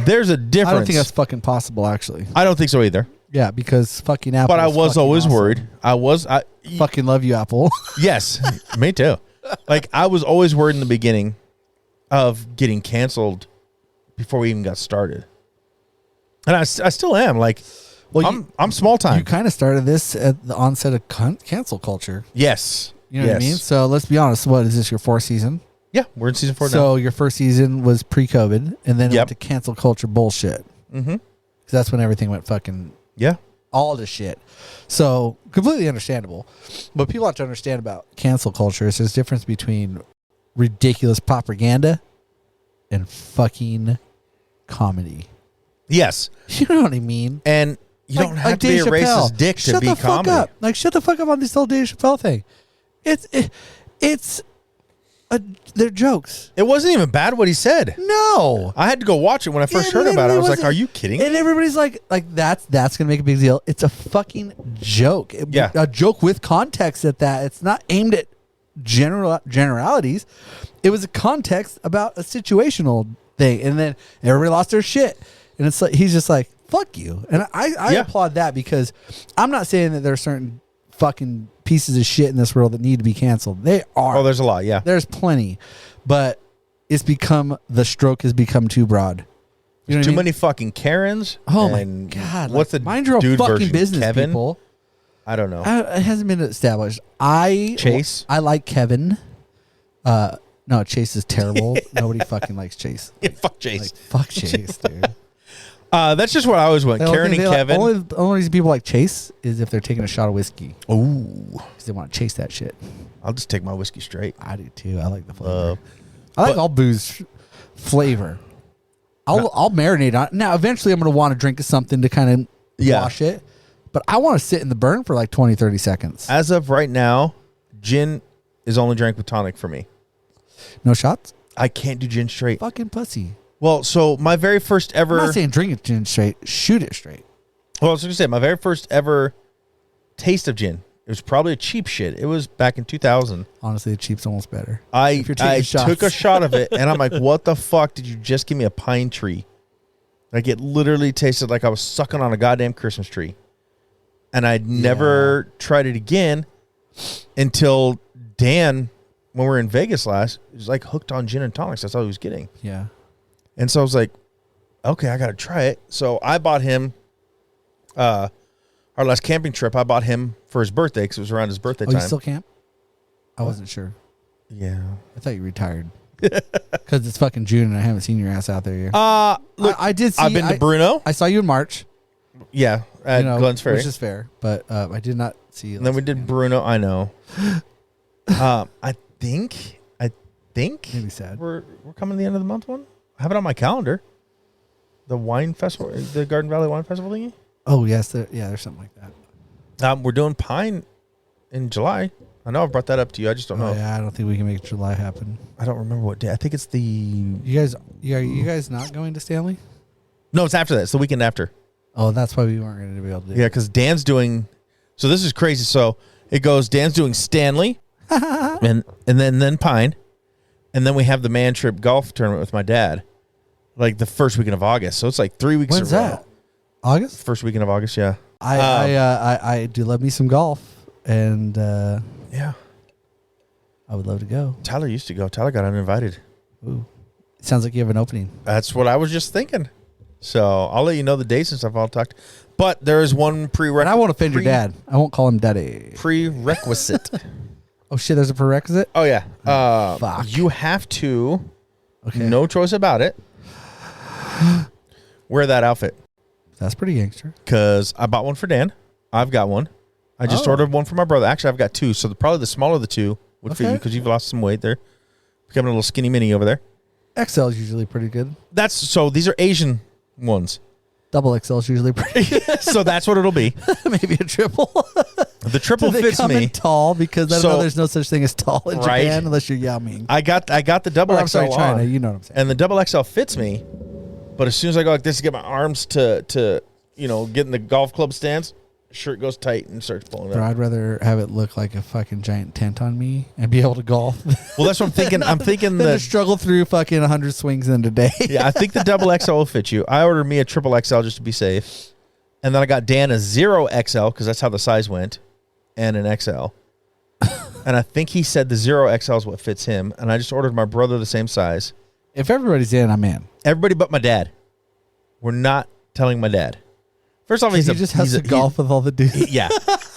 There's a difference. I don't think that's fucking possible, actually. I don't think so either. Yeah, because fucking Apple. But I is was fucking always awesome. worried. I Fucking love you, Apple. yes, me too. Like I was always worried in the beginning of getting canceled before we even got started, and I still am. Like, Well, I'm small time. You kind of started this at the onset of cancel culture. Yes, You know what I mean? So let's be honest. What is this? Your fourth season? Yeah, we're in season 4 now. So your first season was pre-COVID, and then it Yep. went to cancel culture bullshit. Mm-hmm. Because that's when everything went fucking Yeah, all the shit. So completely understandable. What people have to understand about cancel culture is there's a difference between ridiculous propaganda and fucking comedy. yes, You know what I mean? and you don't have to be Dave a Chappelle. racist dick to Shut be the comedy. fuck up. Like shut the fuck up on this whole Dave Chappelle thing. It's they're jokes. It wasn't even bad what he said. No. I had to go watch it when I first heard about it. I was like, "Are you kidding?" And everybody's like that's gonna make a big deal. It's a fucking joke. Yeah. A joke with context at that. It's not aimed at generalities. It was a context about a situational thing, and then everybody lost their shit. And it's like he's just like, "Fuck you," and I applaud that because I'm not saying that there are certain fucking pieces of shit in this world that need to be canceled. They are. Oh, there's a lot. Yeah, there's plenty, but the stroke has become too broad. You know too what I mean? many fucking Karens. Oh my and god! What's the mind your own dude fucking version? business, Kevin? people. I don't know. It hasn't been established. Chase? I like Kevin. No, Chase is terrible. Nobody fucking likes Chase. Yeah, fuck Chase. Like, fuck Chase, dude. That's just what I always went. Karen and Kevin. The only reason people like Chase is if they're taking a shot of whiskey. Ooh, Because they want to chase that shit. I'll just take my whiskey straight. I do too. I like the flavor. I like all booze flavor. I'll marinate on it. Now, eventually I'm going to want to drink something to kind of wash it. But I want to sit in the burn for like 20, 30 seconds. As of right now, gin is only drank with tonic for me. No shots? I can't do gin straight. Fucking pussy. Well, so my very first ever... I'm not saying drink it gin straight. Shoot it straight. Well, I was going to say, my very first ever taste of gin, it was probably a cheap shit. It was back in 2000. Honestly, the cheap's almost better. I shots. took a shot of it, and I'm like, what the fuck did you just give me a pine tree? Like, it literally tasted like I was sucking on a goddamn Christmas tree. And I'd never tried it again until Dan, when we were in Vegas last, was like hooked on gin and tonics. That's all he was getting. Yeah. And so I was like, okay, I got to try it. So I bought him, our last camping trip, I bought him for his birthday because it was around his birthday time. You still camp? I wasn't sure. Yeah. I thought you retired. Because it's fucking June and I haven't seen your ass out there yet. Look, I did see. I've been to Bruno. I saw you in March. Yeah, at Glens Ferry. Which is fair. But I did not see you. And then we did Bruno. I know. I think maybe sad. we're coming to the end of the month one. I have it on my calendar. The wine festival, the Garden Valley Wine Festival thingy. Oh yes, there's something like that. We're doing Pine in July. I know I've brought that up to you. I just don't know. Yeah, I don't think we can make July happen. I don't remember what day. I think it's the. You guys not going to Stanley? No, it's after that. It's the weekend after. Oh, that's why we weren't going to be able to do it. Yeah, because Dan's doing. So this is crazy. So it goes. Dan's doing Stanley, and then Pine, and then we have the Man Trip golf tournament with my dad, like the first weekend of August. So it's like 3 weeks. When's that? August? First weekend of August. Yeah. I do love me some golf, and yeah, I would love to go. Tyler used to go. Tyler got uninvited. Ooh, it sounds like you have an opening. That's what I was just thinking. So I'll let you know the dates and stuff. I'll talk. But there is one prerequisite. And I won't offend your dad. I won't call him daddy. Prerequisite. Oh shit! There's a prerequisite. Oh yeah. Fuck. You have to. Okay. No choice about it. Wear that outfit. That's pretty gangster. Because I bought one for Dan. I've got one. I just ordered one for my brother. Actually, I've got two. So probably the smaller of the two would fit you because you've lost some weight there. Becoming a little skinny mini over there. XL is usually pretty good. These are Asian ones. Double XL is usually pretty good. So that's what it'll be. Maybe a triple. The triple Do they fits come me. in tall because I know there's no such thing as tall in Right. Japan unless you're Yao Ming. I got the double Or, XL I'm sorry, China. on, You know what I'm saying. and the double XL fits me. But as soon as I go like this to get my arms to get in the golf club stance, shirt goes tight and starts pulling Bro, up. I'd rather have it look like a fucking giant tent on me and be able to golf. Well, that's what I'm thinking. I'm thinking than to the struggle through fucking 100 swings in a day. yeah. I think the double XL will fit you. I ordered me a triple XL just to be safe, and then I got Dan a 0XL because that's how the size went, and an XL. And I think he said the 0XL is what fits him, and I just ordered my brother the same size. If everybody's in, I'm in. Everybody but my dad. We're not telling my dad. First off, He just has to golf with all the dudes. Yeah.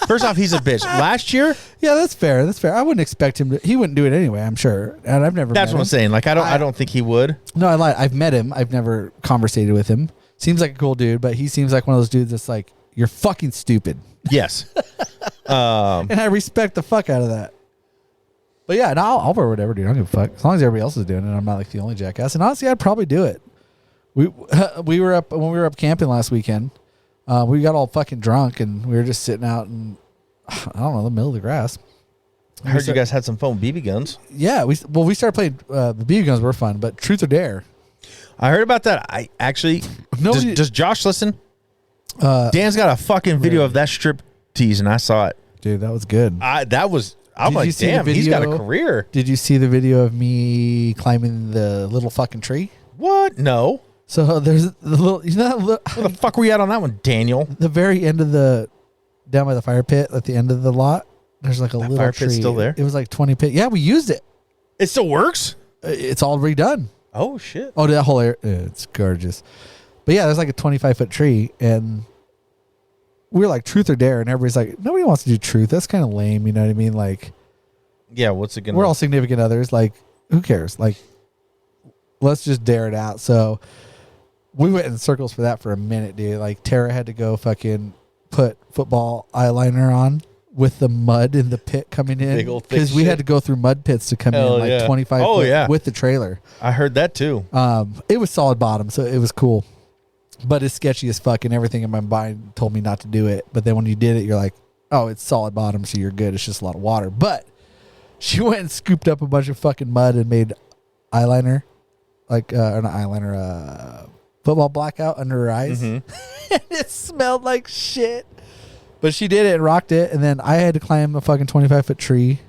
First off, he's a bitch. Last year, Yeah, that's fair. That's fair. I wouldn't expect him to. He wouldn't do it anyway, I'm sure. And I've never that's met what I'm him. saying. Like, I don't think he would. No, I lied. I've met him. I've never conversated with him. Seems like a cool dude, but he seems like one of those dudes that's like, you're fucking stupid. Yes. And I respect the fuck out of that. But yeah, no, I'll wear whatever, dude. I don't give a fuck. As long as everybody else is doing it, I'm not like the only jackass. And honestly, I'd probably do it. We were up when we were up camping last weekend. We got all fucking drunk and we were just sitting out in, I don't know, the middle of the grass. I heard you guys had some fun with BB guns. Yeah, we started playing. The BB guns were fun, but Truth or Dare. I heard about that. I actually does Josh listen? Dan's got a fucking video of that strip tease, and I saw it. Dude, that was good. I'm like, damn, he's got a career. Did you see the video of me climbing the little fucking tree? What? No. So there's the little, you know, that little, Where the fuck were you at on that one, Daniel? the very end of down by the fire pit at the end of the lot. There's like a little fire tree. pit's still there? It was like 20 pit. Yeah, we used it. It still works? It's all redone. Oh, shit. Oh, that whole area. It's gorgeous. But yeah, there's like a 25-foot tree, and we were like Truth or Dare, and everybody's like, nobody wants to do Truth. That's kind of lame. You know what I mean? Like, Yeah, what's it going to we're all significant others. Like, who cares? Like, let's just dare it out. So we went in circles for that for a minute, dude. Like, Tara had to go fucking put football eyeliner on with the mud in the pit coming in, Big old thick because we shit. had to go through mud pits to come Hell in, like yeah. 25 Oh, foot yeah. with the trailer. I heard that too. It was solid bottom, so it was cool, but it's sketchy as fuck, and everything in my mind told me not to do it. But then when you did it, you're like, oh, it's solid bottom, so you're good. It's just a lot of water. But she went and scooped up a bunch of fucking mud and made eyeliner, like or not eyeliner, football blackout under her eyes. It smelled like shit. But she did it and rocked it, and then I had to climb a fucking 25-foot tree.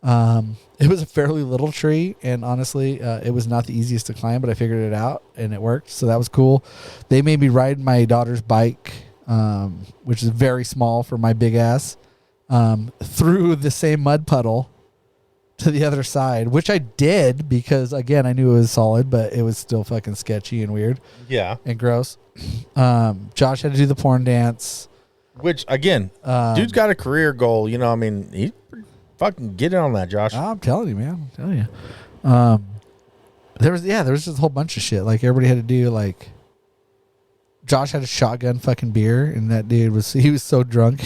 It was a fairly little tree, and honestly, it was not the easiest to climb, but I figured it out, and it worked, so that was cool. They made me ride my daughter's bike, which is very small for my big ass, through the same mud puddle to the other side, which I did because, again, I knew it was solid, but it was still fucking sketchy and weird Yeah. and gross. Josh had to do the porn dance. Which, again, dude's got a career goal. You know, I mean, he fucking get in on that, Josh. I'm telling you, man. I'm telling you. There was just a whole bunch of shit. Like, everybody had to do, like, Josh had a shotgun fucking beer, and that dude was so drunk.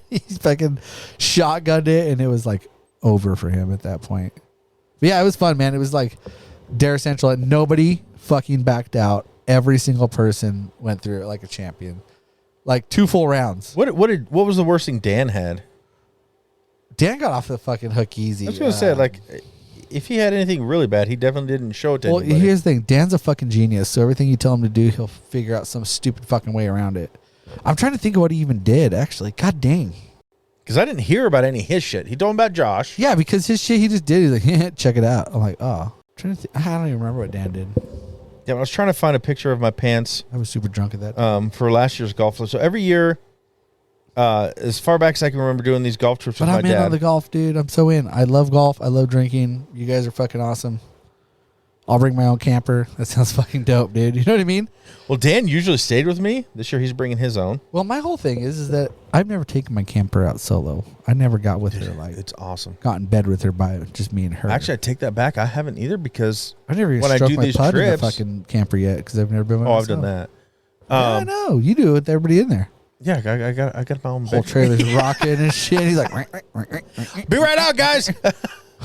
He fucking shotgunned it, and it was, like, over for him at that point. But yeah, it was fun, man. It was like Dare Central, and nobody fucking backed out. Every single person went through it like a champion. Like 2 full rounds. What was the worst thing Dan had? Dan got off the fucking hook easy. I was gonna say, like, if he had anything really bad, he definitely didn't show it to well, anybody. here's the thing. Dan's a fucking genius, so everything you tell him to do, he'll figure out some stupid fucking way around it. I'm trying to think of what he even did, actually. God dang. Because I didn't hear about any of his shit. He told him about Josh. Yeah, because his shit he just did. He's like, check it out. I'm like, oh. I don't even remember what Dan did. Yeah, I was trying to find a picture of my pants I was super drunk at that. for last year's golf. So every year, as far back as I can remember doing these golf trips But with I'm my in dad. on the golf, dude. I'm so in. I love golf. I love drinking. You guys are fucking awesome. I'll bring my own camper. That sounds fucking dope, dude. You know what I mean? Well, Dan usually stayed with me. This year he's bringing his own. Well, my whole thing is that I've never taken my camper out solo. I never got with her, like, It's awesome. got in bed with her by just me and her. Actually, I take that back. I haven't either because I've never even when I stroked do my these putt in a trips- fucking camper yet because I've never been by oh, I've myself. done that. Yeah, I know. You do it with everybody in there. Yeah, I got my own Whole bed. trailer's rocking and shit. He's like, Be right out, guys.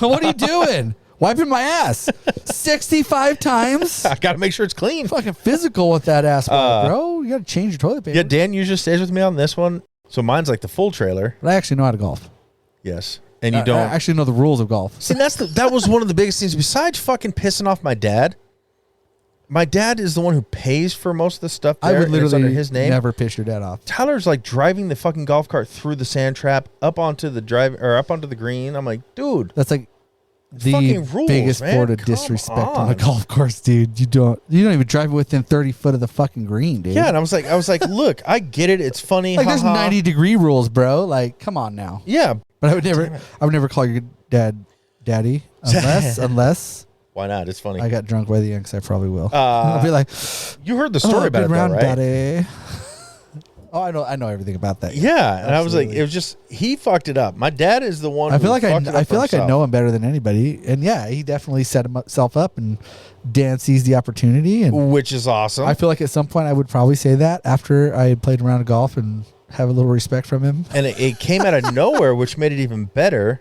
what are you doing? Wiping my ass 65 times? I got to make sure it's clean. Fucking physical with that ass, bro. You got to change your toilet paper. Yeah, Dan usually stays with me on this one. So mine's like the full trailer. But I actually know how to golf. Yes. And you don't. I actually know the rules of golf. See, that was one of the biggest things. Besides fucking pissing off my dad is the one who pays for most of the stuff there. I would and it's literally under his name. never piss your dad off. Tyler's like driving the fucking golf cart through the sand trap up onto the up onto the green. I'm like, dude, That's like the fucking rules, biggest man. form of Come disrespect on a on. golf course, dude. You don't even drive it within 30 foot of the fucking green, dude. yeah. And I was like, look, I get it. It's funny. like there's haha. 90-degree rules, bro. Like, come on now. Yeah. But I would never call your dad daddy unless Why not? It's funny. I got drunk by the end, 'cause I probably will. I'll be like, You heard the story about it, good though, round, right? daddy. Oh, I know everything about that. Yeah, and I was like, Absolutely. it was just he fucked it up. My dad is the one. I feel who like fucked it up for I himself. know him better than anybody, and yeah, he definitely set himself up, and Dan sees the opportunity, and which is awesome. I feel like at some point I would probably say that after I had played around golf and have a little respect from him. And it came out of nowhere, which made it even better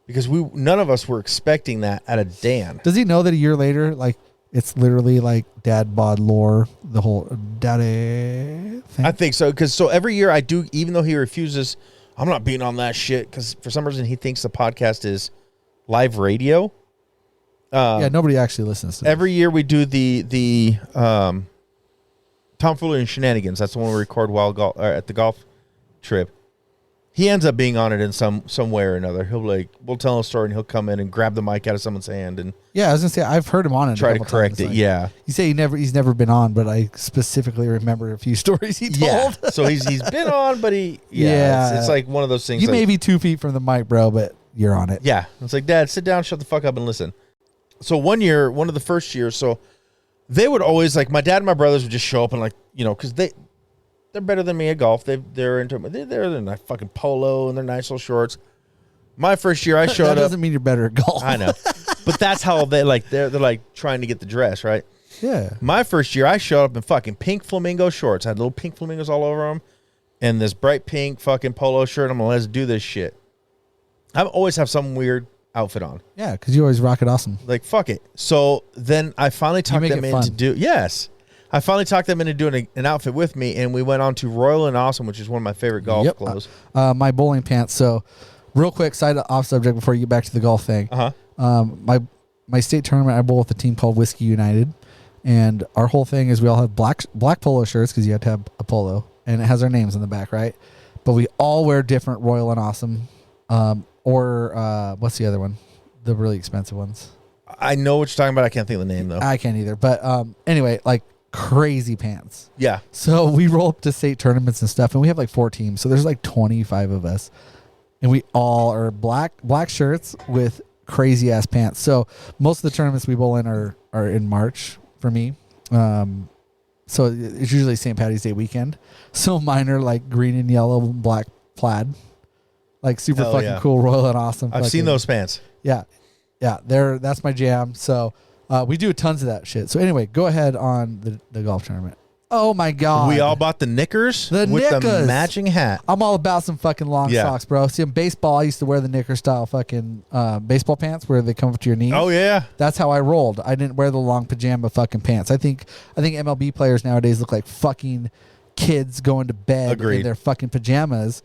because none of us were expecting that out of Dan. Does he know that a year later, like, it's literally like dad bod lore, the whole daddy thing? I think so because every year I do, even though he refuses I'm not being on that shit because for some reason he thinks the podcast is live radio. Yeah, nobody actually listens to Every year we do the Tomfoolery and Shenanigans. That's the one we record while at the golf trip. He ends up being on it in some way or another. We'll tell a story and he'll come in and grab the mic out of someone's hand and Yeah, I was gonna say I've heard him on it. try to correct it. Yeah. You say he's never been on, but I specifically remember a few stories he told. Yeah. So he's been on, but it's like one of those things. You like, may be 2 feet from the mic, bro, but you're on it. Yeah. It's like, Dad, sit down, shut the fuck up and listen. So one of the first years, so they would always my dad and my brothers would just show up and because they're better than me at golf. They're in like fucking polo and their nice little shorts. My first year I showed That up. doesn't mean you're better at golf. I know. But that's how they're trying to get the dress, right? Yeah. My first year I showed up in fucking pink flamingo shorts. I had little pink flamingos all over them and this bright pink fucking polo shirt. I'm like, let's do this shit. I always have some weird outfit on. Yeah, because you always rock it awesome. Like, fuck it. So then I finally talked them into I finally talked them into doing an outfit with me, and we went on to Royal and Awesome, which is one of my favorite golf clothes. My bowling pants. So, real quick, off subject before you get back to the golf thing. My state tournament, I bowl with a team called Whiskey United, and our whole thing is we all have black polo shirts because you have to have a polo, and it has our names on the back, right? But we all wear different Royal and Awesome, or what's the other one? The really expensive ones. I know what you're talking about. I can't think of the name though. I can't either. But anyway, crazy pants. Yeah. So we roll up to state tournaments and stuff, and we have 4 teams. So there's 25 of us, and we all are black shirts with crazy ass pants. So most of the tournaments we bowl in are in March for me. So it's usually St. Patty's Day weekend. So mine are green and yellow and black plaid, super fucking cool, Royal and Awesome. I've seen those pants. Yeah. That's my jam. So we do tons of that shit. So anyway, go ahead on the golf tournament. Oh my God. We all bought the knickers with the matching hat. I'm all about some fucking long socks, bro. See, in baseball, I used to wear the knicker style fucking baseball pants where they come up to your knees. Oh yeah. That's how I rolled. I didn't wear the long pajama fucking pants. I think MLB players nowadays look like fucking kids going to bed in their fucking pajamas.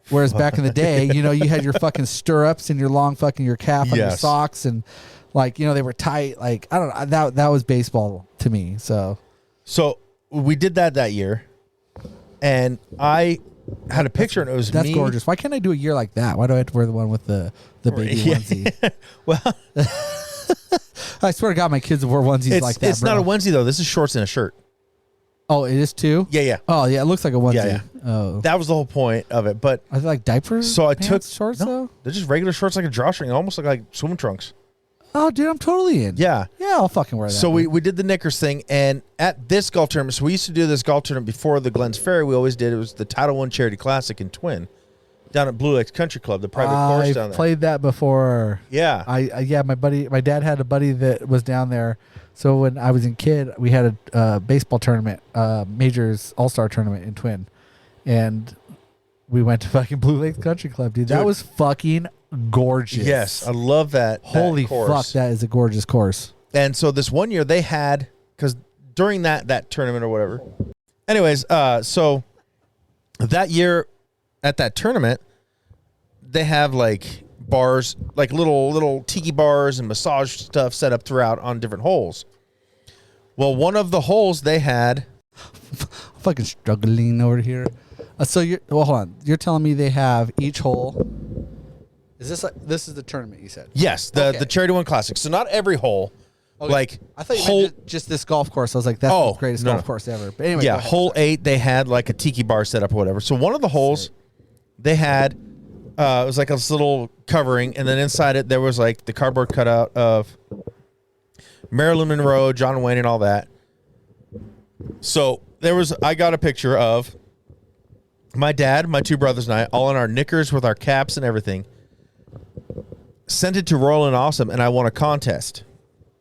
Whereas back in the day, you had your fucking stirrups and your long fucking your calf on your socks and they were tight. I don't know. That was baseball to me. So we did that year, and I had a picture, and it was that's me. gorgeous. Why can't I do a year like that? Why do I have to wear the one with the baby onesie? Well, I swear to God, my kids have wore onesies like that. It's not a onesie though. This is shorts and a shirt. Oh, it is too? Yeah. Oh, yeah. It looks like a onesie. Yeah. Oh, That was the whole point of it. But are they like diapers? so I took shorts no, though. They're just regular shorts, like a drawstring. They almost look like swimming trunks. Oh, dude, I'm totally in. Yeah. I'll fucking wear that. So we did the knickers thing, and at this golf tournament, so we used to do this golf tournament before the Glens Ferry. We always did. It was the Title I Charity Classic in Twin, down at Blue Lakes Country Club, the private course down there. I played that before. Yeah. My dad had a buddy that was down there. So when I was a kid, we had a baseball tournament, Majors All-Star tournament in Twin, and we went to fucking Blue Lakes Country Club, dude. That was fucking gorgeous. Yes, I love that. Holy course. fuck, that is a gorgeous course. And so this one year they had, because during that tournament or whatever. Anyways, so that year at that tournament, they have bars, little tiki bars and massage stuff set up throughout on different holes. Well, one of the holes they had. Fucking struggling over here. So hold on. You're telling me they have each hole. Is this is the tournament you said? Yes, the Charity One Classic. So not every hole. Okay. I thought you meant just this golf course. I was like, that's the greatest golf course ever. But anyway, hole 8 they had a tiki bar set up or whatever. So one of the holes they had it was this little covering, and then inside it there was the cardboard cutout of Marilyn Monroe, John Wayne, and all that. So I got a picture of my dad, my 2 brothers, and I, all in our knickers with our caps and everything. Sent it to Royal and Awesome, and I won a contest.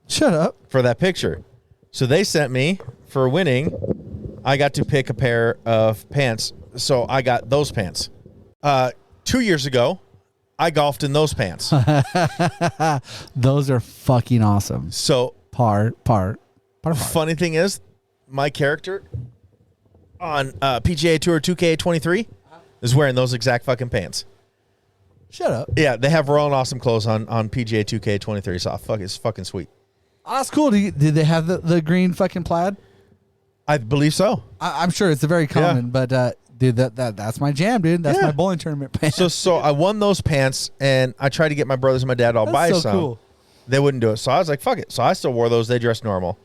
Shut up. For that picture. So they sent me, for winning, I got to pick a pair of pants. So I got those pants. 2 years ago, I golfed in those pants. Those are fucking awesome. So par. Funny thing is, my character on PGA Tour 2K23, is wearing those exact fucking pants. Shut up. Yeah, they have Raw and Awesome clothes on PGA 2K23. So it's fucking sweet. Oh, that's cool. Did they have the green fucking plaid? I believe so. I'm sure it's a very common, but dude, that's my jam, dude. That's my bowling tournament pants. So I won those pants, and I tried to get my brothers and my dad to all buy so some. cool. They wouldn't do it. So I was like, fuck it. So I still wore those. They dressed normal.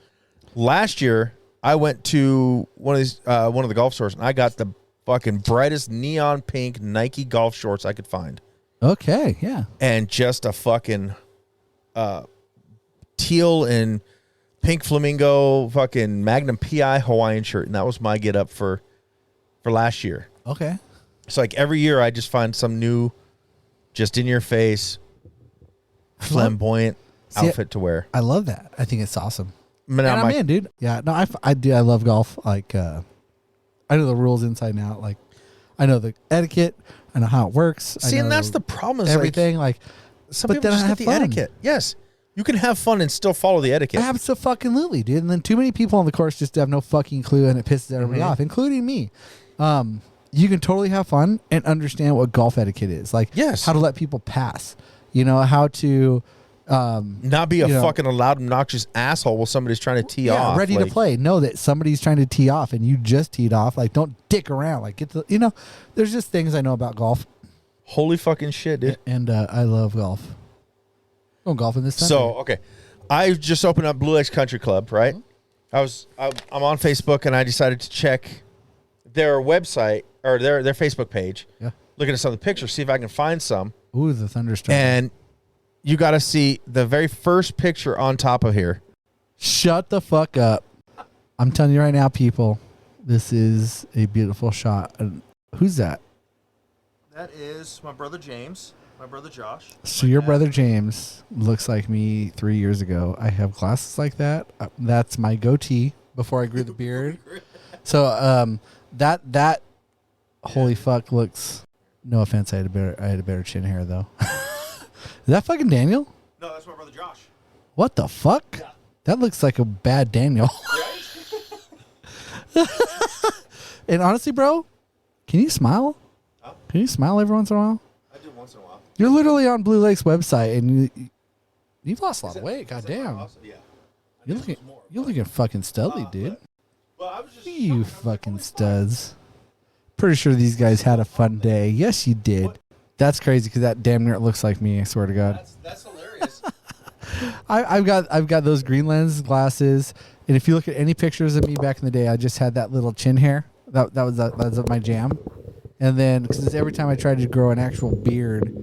Last year, I went to one of the golf stores, and I got the fucking brightest neon pink Nike golf shorts I could find. Okay, yeah. And just a fucking teal and pink flamingo fucking Magnum PI Hawaiian shirt. And that was my get up for last year. Okay. So like every year I just find some new, just in your face, flamboyant outfit to wear. I love that. I think it's awesome. But And I'm in, dude. Yeah, no, I do. I love golf. Like, I know the rules inside and out. Like, I know the etiquette. I know how it works. See, and that's the problem. Is everything. Like, some but people then just I get have the fun. etiquette. Yes, you can have fun and still follow the etiquette. Absolutely, dude. And then too many people on the course just have no fucking clue, and it pisses everybody Mm-hmm. off, including me. You can totally have fun and understand what golf etiquette is. Like, Yes. how to let people pass. You know, how to Not be a you know, fucking loud, obnoxious asshole while somebody's trying to tee off. ready to like- play. Know that somebody's trying to tee off and you just teed off. Like, don't dick around. Like, there's just things I know about golf, Holy fucking shit, dude. and I love golf. Going golfing this time. So, okay. I just opened up Blue Lakes Country Club, right? I'm on Facebook, and I decided to check their website or their Facebook page. Yeah. Looking at some of the pictures, see if I can find some. Ooh, the thunderstorm. And you got to see the very first picture on top of here. Shut the fuck up. I'm telling you right now, people, this is a beautiful shot. And who's that? That is my brother James, my brother Josh. So your brother James looks like me 3 years ago. I have glasses like that. That's my goatee before I grew the beard. So that holy fuck looks. No offense, I had a better chin hair though. Is that fucking Daniel? No, that's my brother Josh. What the fuck? Yeah. That looks like a bad Daniel. And honestly, bro, can you smile? Huh? Can you smile every once in a while? I do once in a while. You're literally on Blue Lake's website, and you've lost a lot of weight. Goddamn, Yeah. you're looking fucking studly, dude. Well, I was just You fucking studs. Pretty sure these guys had a fun day. Yes, you did. That's crazy because that damn near looks like me. I swear to God. That's hilarious. I've got those green lens glasses, and if you look at any pictures of me back in the day, I just had that little chin hair. That was my jam. And then because every time I tried to grow an actual beard,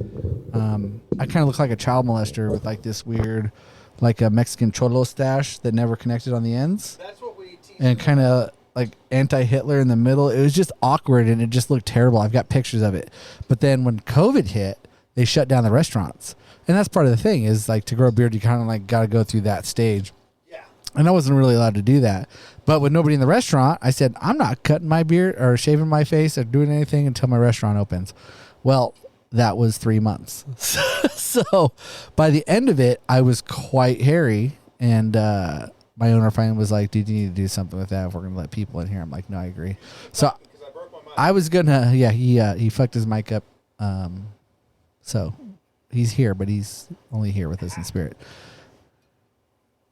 I kind of look like a child molester with like this weird, like a Mexican cholo stash that never connected on the ends. That's what we teach. And kind of like anti-Hitler in the middle. It was just awkward, and it just looked terrible. I've got pictures of it. But then when COVID hit, they shut down the restaurants. And that's part of the thing is like to grow a beard, you kind of like got to go through that stage. Yeah. And I wasn't really allowed to do that. But with nobody in the restaurant, I said, I'm not cutting my beard or shaving my face or doing anything until my restaurant opens. Well, that was 3 months. So by the end of it, I was quite hairy. And my owner finally was like, dude, you need to do something with that if we're going to let people in here. I'm like, no, I agree. So I was going to, he fucked his mic up. So he's here, but he's only here with us in spirit.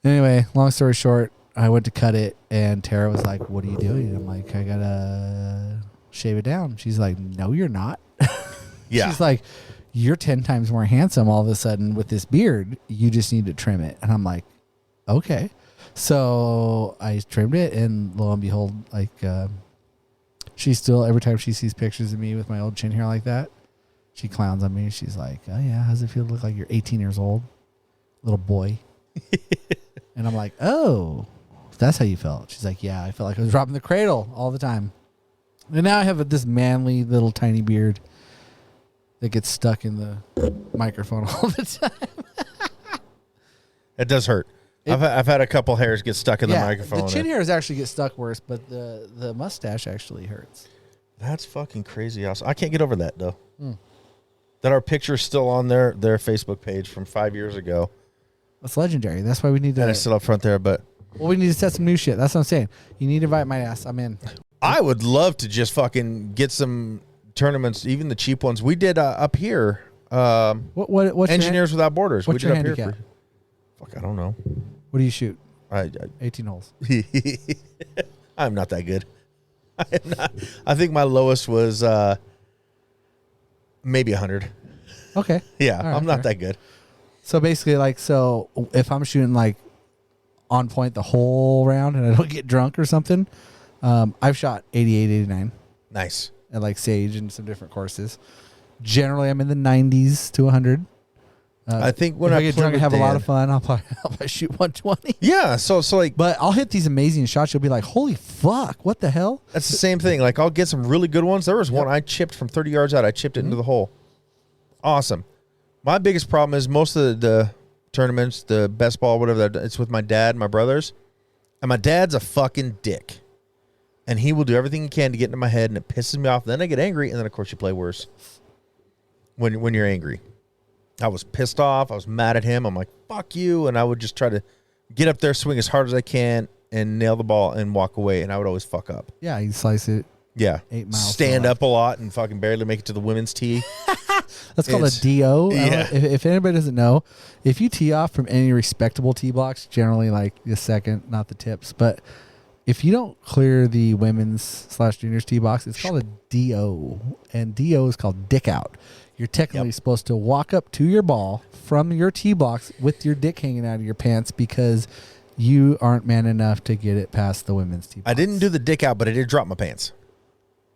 Anyway, long story short, I went to cut it, and Tara was like, what are you doing? I'm like, I got to shave it down. She's like, no, you're not. Yeah. She's like, you're 10 times more handsome all of a sudden with this beard. You just need to trim it. And I'm like, okay. So I trimmed it, and lo and behold, like, she still, every time she sees pictures of me with my old chin hair like that, she clowns on me. She's like, oh yeah, how's it feel to look like you're 18 years old? Little boy. And I'm like, oh, that's how you felt. She's like, yeah, I felt like I was dropping the cradle all the time. And now I have this manly little tiny beard that gets stuck in the microphone all the time. It does hurt. I've had a couple hairs get stuck in the microphone. The chin hairs actually get stuck worse, but the mustache actually hurts. That's fucking crazy awesome. I can't get over that though. That our picture's still on their Facebook page from 5 years ago. That's legendary. That's why we need to. And it's still up front there, but well, we need to set some new shit. That's what I'm saying. You need to invite my ass. I'm in. I would love to just fucking get some tournaments, even the cheap ones. We did up here. What's Engineers Without Borders. What's we your did up handicap? here. Fuck, I don't know. What do you shoot? 18 holes. I'm not that good. I am not. I think my lowest was maybe 100. Okay. Yeah, All right, I'm not fair. that good. So basically, if I'm shooting like on point the whole round and I don't get drunk or something, I've shot 88, 89 Nice. at like Sage and some different courses. Generally, I'm in the 90s to 100. I think when if I I get play drunk and with have a lot Dan- of fun, I'll probably shoot 120. Yeah, so like But I'll hit these amazing shots. You'll be like, holy fuck, what the hell? that's the same thing. Like I'll get some really good ones. There was one I chipped from 30 yards out. I chipped it into the hole. Awesome. My biggest problem is most of the tournaments, the best ball, whatever, it's with my dad and my brothers. And my dad's a fucking dick. And he will do everything he can to get into my head, and it pisses me off. Then I get angry, and then, of course, you play worse when you're angry. I was pissed off. I was mad at him. I'm like, fuck you. And I would just try to get up there, swing as hard as I can, and nail the ball and walk away. And I would always fuck up. Yeah, you slice it. Yeah. 8 miles Stand to up a lot and fucking barely make it to the women's tee. That's called It's- a DO. yeah. If anybody doesn't know, if you tee off from any respectable tee box, generally like the second, not the tips, but if you don't clear the women's / juniors tee box, it's called a DO. And DO is called dick out. You're technically supposed to walk up to your ball from your tee box with your dick hanging out of your pants because you aren't man enough to get it past the women's tee box. I didn't do the dick out, but I did drop my pants.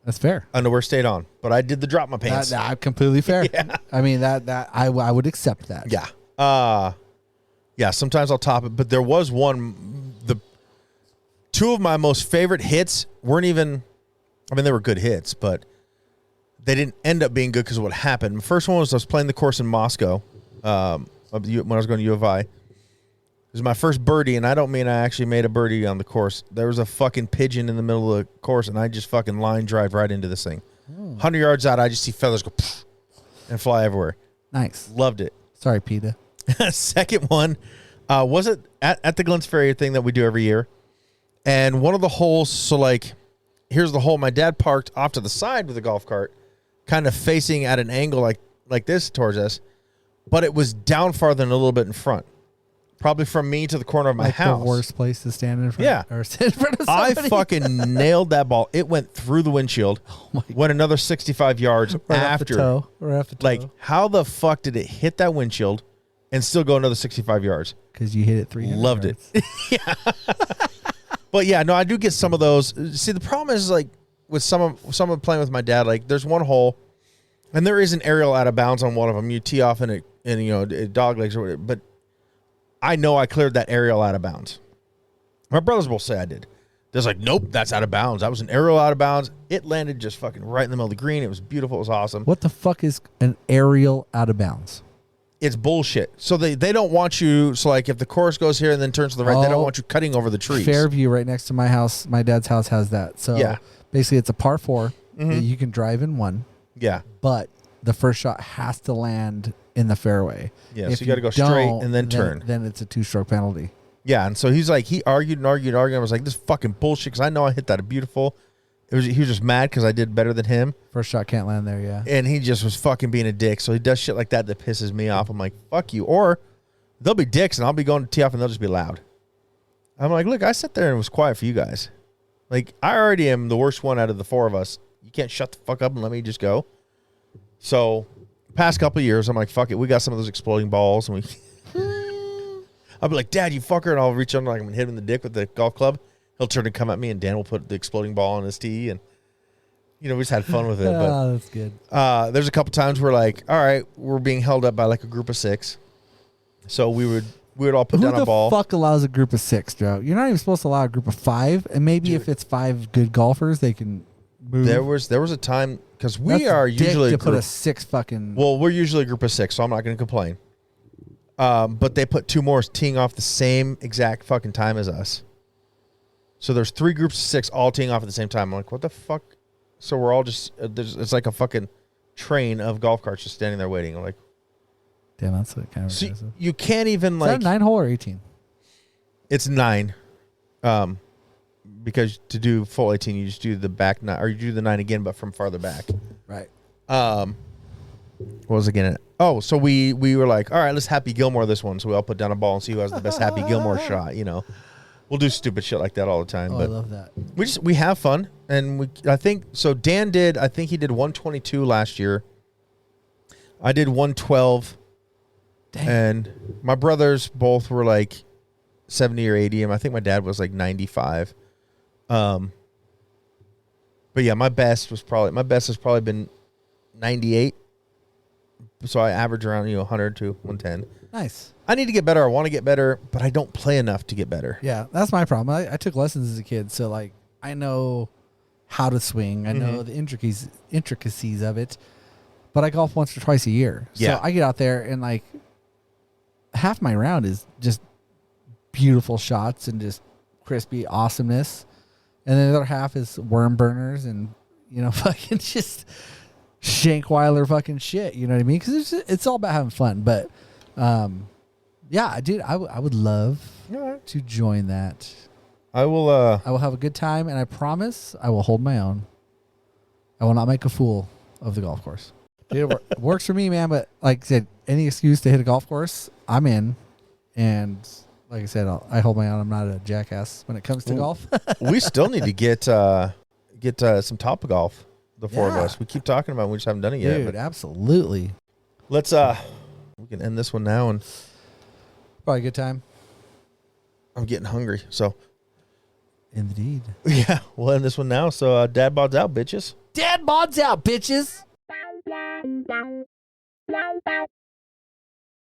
That's fair. Underwear stayed on, but I did the drop my pants. That completely fair. I mean, that I would accept that. Yeah. Yeah, sometimes I'll top it, but there was one, the two of my most favorite hits weren't even, I mean, they were good hits, but they didn't end up being good because of what happened. The first one was I was playing the course in Moscow when I was going to U of I. It was my first birdie, and I don't mean I actually made a birdie on the course. There was a fucking pigeon in the middle of the course, and I just fucking line drive right into this thing. 100 yards out, I just see feathers go poof and fly everywhere. Nice. Loved it. Sorry, PETA. Second one was it at the Glens Ferry thing that we do every year. And one of the holes, so like, here's the hole. My dad parked off to the side with the golf cart, kind of facing at an angle like this towards us, but it was down farther than a little bit in front. Probably from me to the corner of my Like house. the worst place to stand in front. Yeah. Or sit in front of I somebody. fucking nailed that ball. It went through the windshield. Went another 65 yards right after. off the toe. Like, how the fuck did it hit that windshield and still go another 65 yards? because you hit it 300 Loved yards. it. But yeah, no, I do get some of those. See, the problem is like with someone playing with my dad. Like, there's one hole, and there is an aerial out of bounds on one of them. You tee off and it dog legs or whatever. But I know I cleared that aerial out of bounds. My brothers will say I did. They're like, nope, that's out of bounds. That was an aerial out of bounds. It landed just fucking right in the middle of the green. It was beautiful. It was awesome. What the fuck is an aerial out of bounds? It's bullshit. So they don't want you. So like if the course goes here and then turns to the right, they don't want you cutting over the trees. Fairview, right next to my house, my dad's house has that. So Yeah. basically, it's a par 4 that you can drive in one, Yeah. but the first shot has to land in the fairway. Yeah, If so you got to go straight don't, and then turn. Then it's a 2-stroke penalty. Yeah, and so he's like, he argued and argued and argued. I was like, this is fucking bullshit because I know I hit that beautiful. He was just mad because I did better than him, First shot can't land there. Yeah. and he just was fucking being a dick. So he does shit like that pisses me off. I'm like, fuck you. Or they'll be dicks, and I'll be going to tee off, and they'll just be loud. I'm like, look, I sat there and was quiet for you guys. Like, I already am the worst one out of the four of us. You can't shut the fuck up and let me just go. So past couple of years, I'm like, fuck it. We got some of those exploding balls, and I'll be like, Dad, you fucker, and I'll reach under like I'm gonna hit him in the dick with the golf club. He'll turn and come at me, and Dan will put the exploding ball on his tee, and we just had fun with it. But Oh, that's good. there's a couple times where like, all right, we're being held up by like a group of 6, so we would all put Who down the a ball. fuck allows a group of 6, Joe? You're not even supposed to allow a group of 5, and maybe if it's 5 good golfers, they can move. There was a time because we That's are dick usually to a put a group. 6 fucking. Well, we're usually a group of 6, so I'm not going to complain. But they put 2 more teeing off the same exact fucking time as us. So there's 3 groups of 6 all teeing off at the same time. I'm like, what the fuck? So we're all just it's like a fucking train of golf carts just standing there waiting. I'm like, Damn, that's what kind of. see, Is you can't even that like. a 9-hole or 18? It's 9. because to do full 18, you just do the back 9, or you do the 9 again, but from farther back. Right. What was again? Oh, so we were like, all right, let's Happy Gilmore this one. So we all put down a ball and see who has the best Happy Gilmore shot. You know, we'll do stupid shit like that all the time. Oh, but I love that. we have fun, and I think so. Dan did. I think he did 122 last year. I did 112. Dang. And my brothers both were like 70 or 80, and I think my dad was like 95. But yeah, my best has probably been 98. So I average around 100 to 110. Nice. I need to get better. I want to get better, but I don't play enough to get better. Yeah, that's my problem. I took lessons as a kid, so like I know how to swing. I know the intricacies of it, but I golf once or twice a year. Yeah. So I get out there and like half my round is just beautiful shots and just crispy awesomeness, and then the other half is worm burners and fucking just Shankweiler fucking shit. You know what I mean? Because it's all about having fun. But yeah, dude, I would love to join that. I will. I will have a good time, and I promise I will hold my own. I will not make a fool of the golf course. Dude, it works for me, man. But like I said, any excuse to hit a golf course, I'm in. And like I said, I hold my own. I'm not a jackass when it comes to golf. We still need to get some Topgolf. The four of Yeah. us. We keep talking about it. We just haven't done it yet. Dude, But absolutely. let's we can end this one now, and Probably a good time. I'm getting hungry. So Indeed. yeah, we'll end this one now. So dad bods out, bitches. Dad bods out, bitches.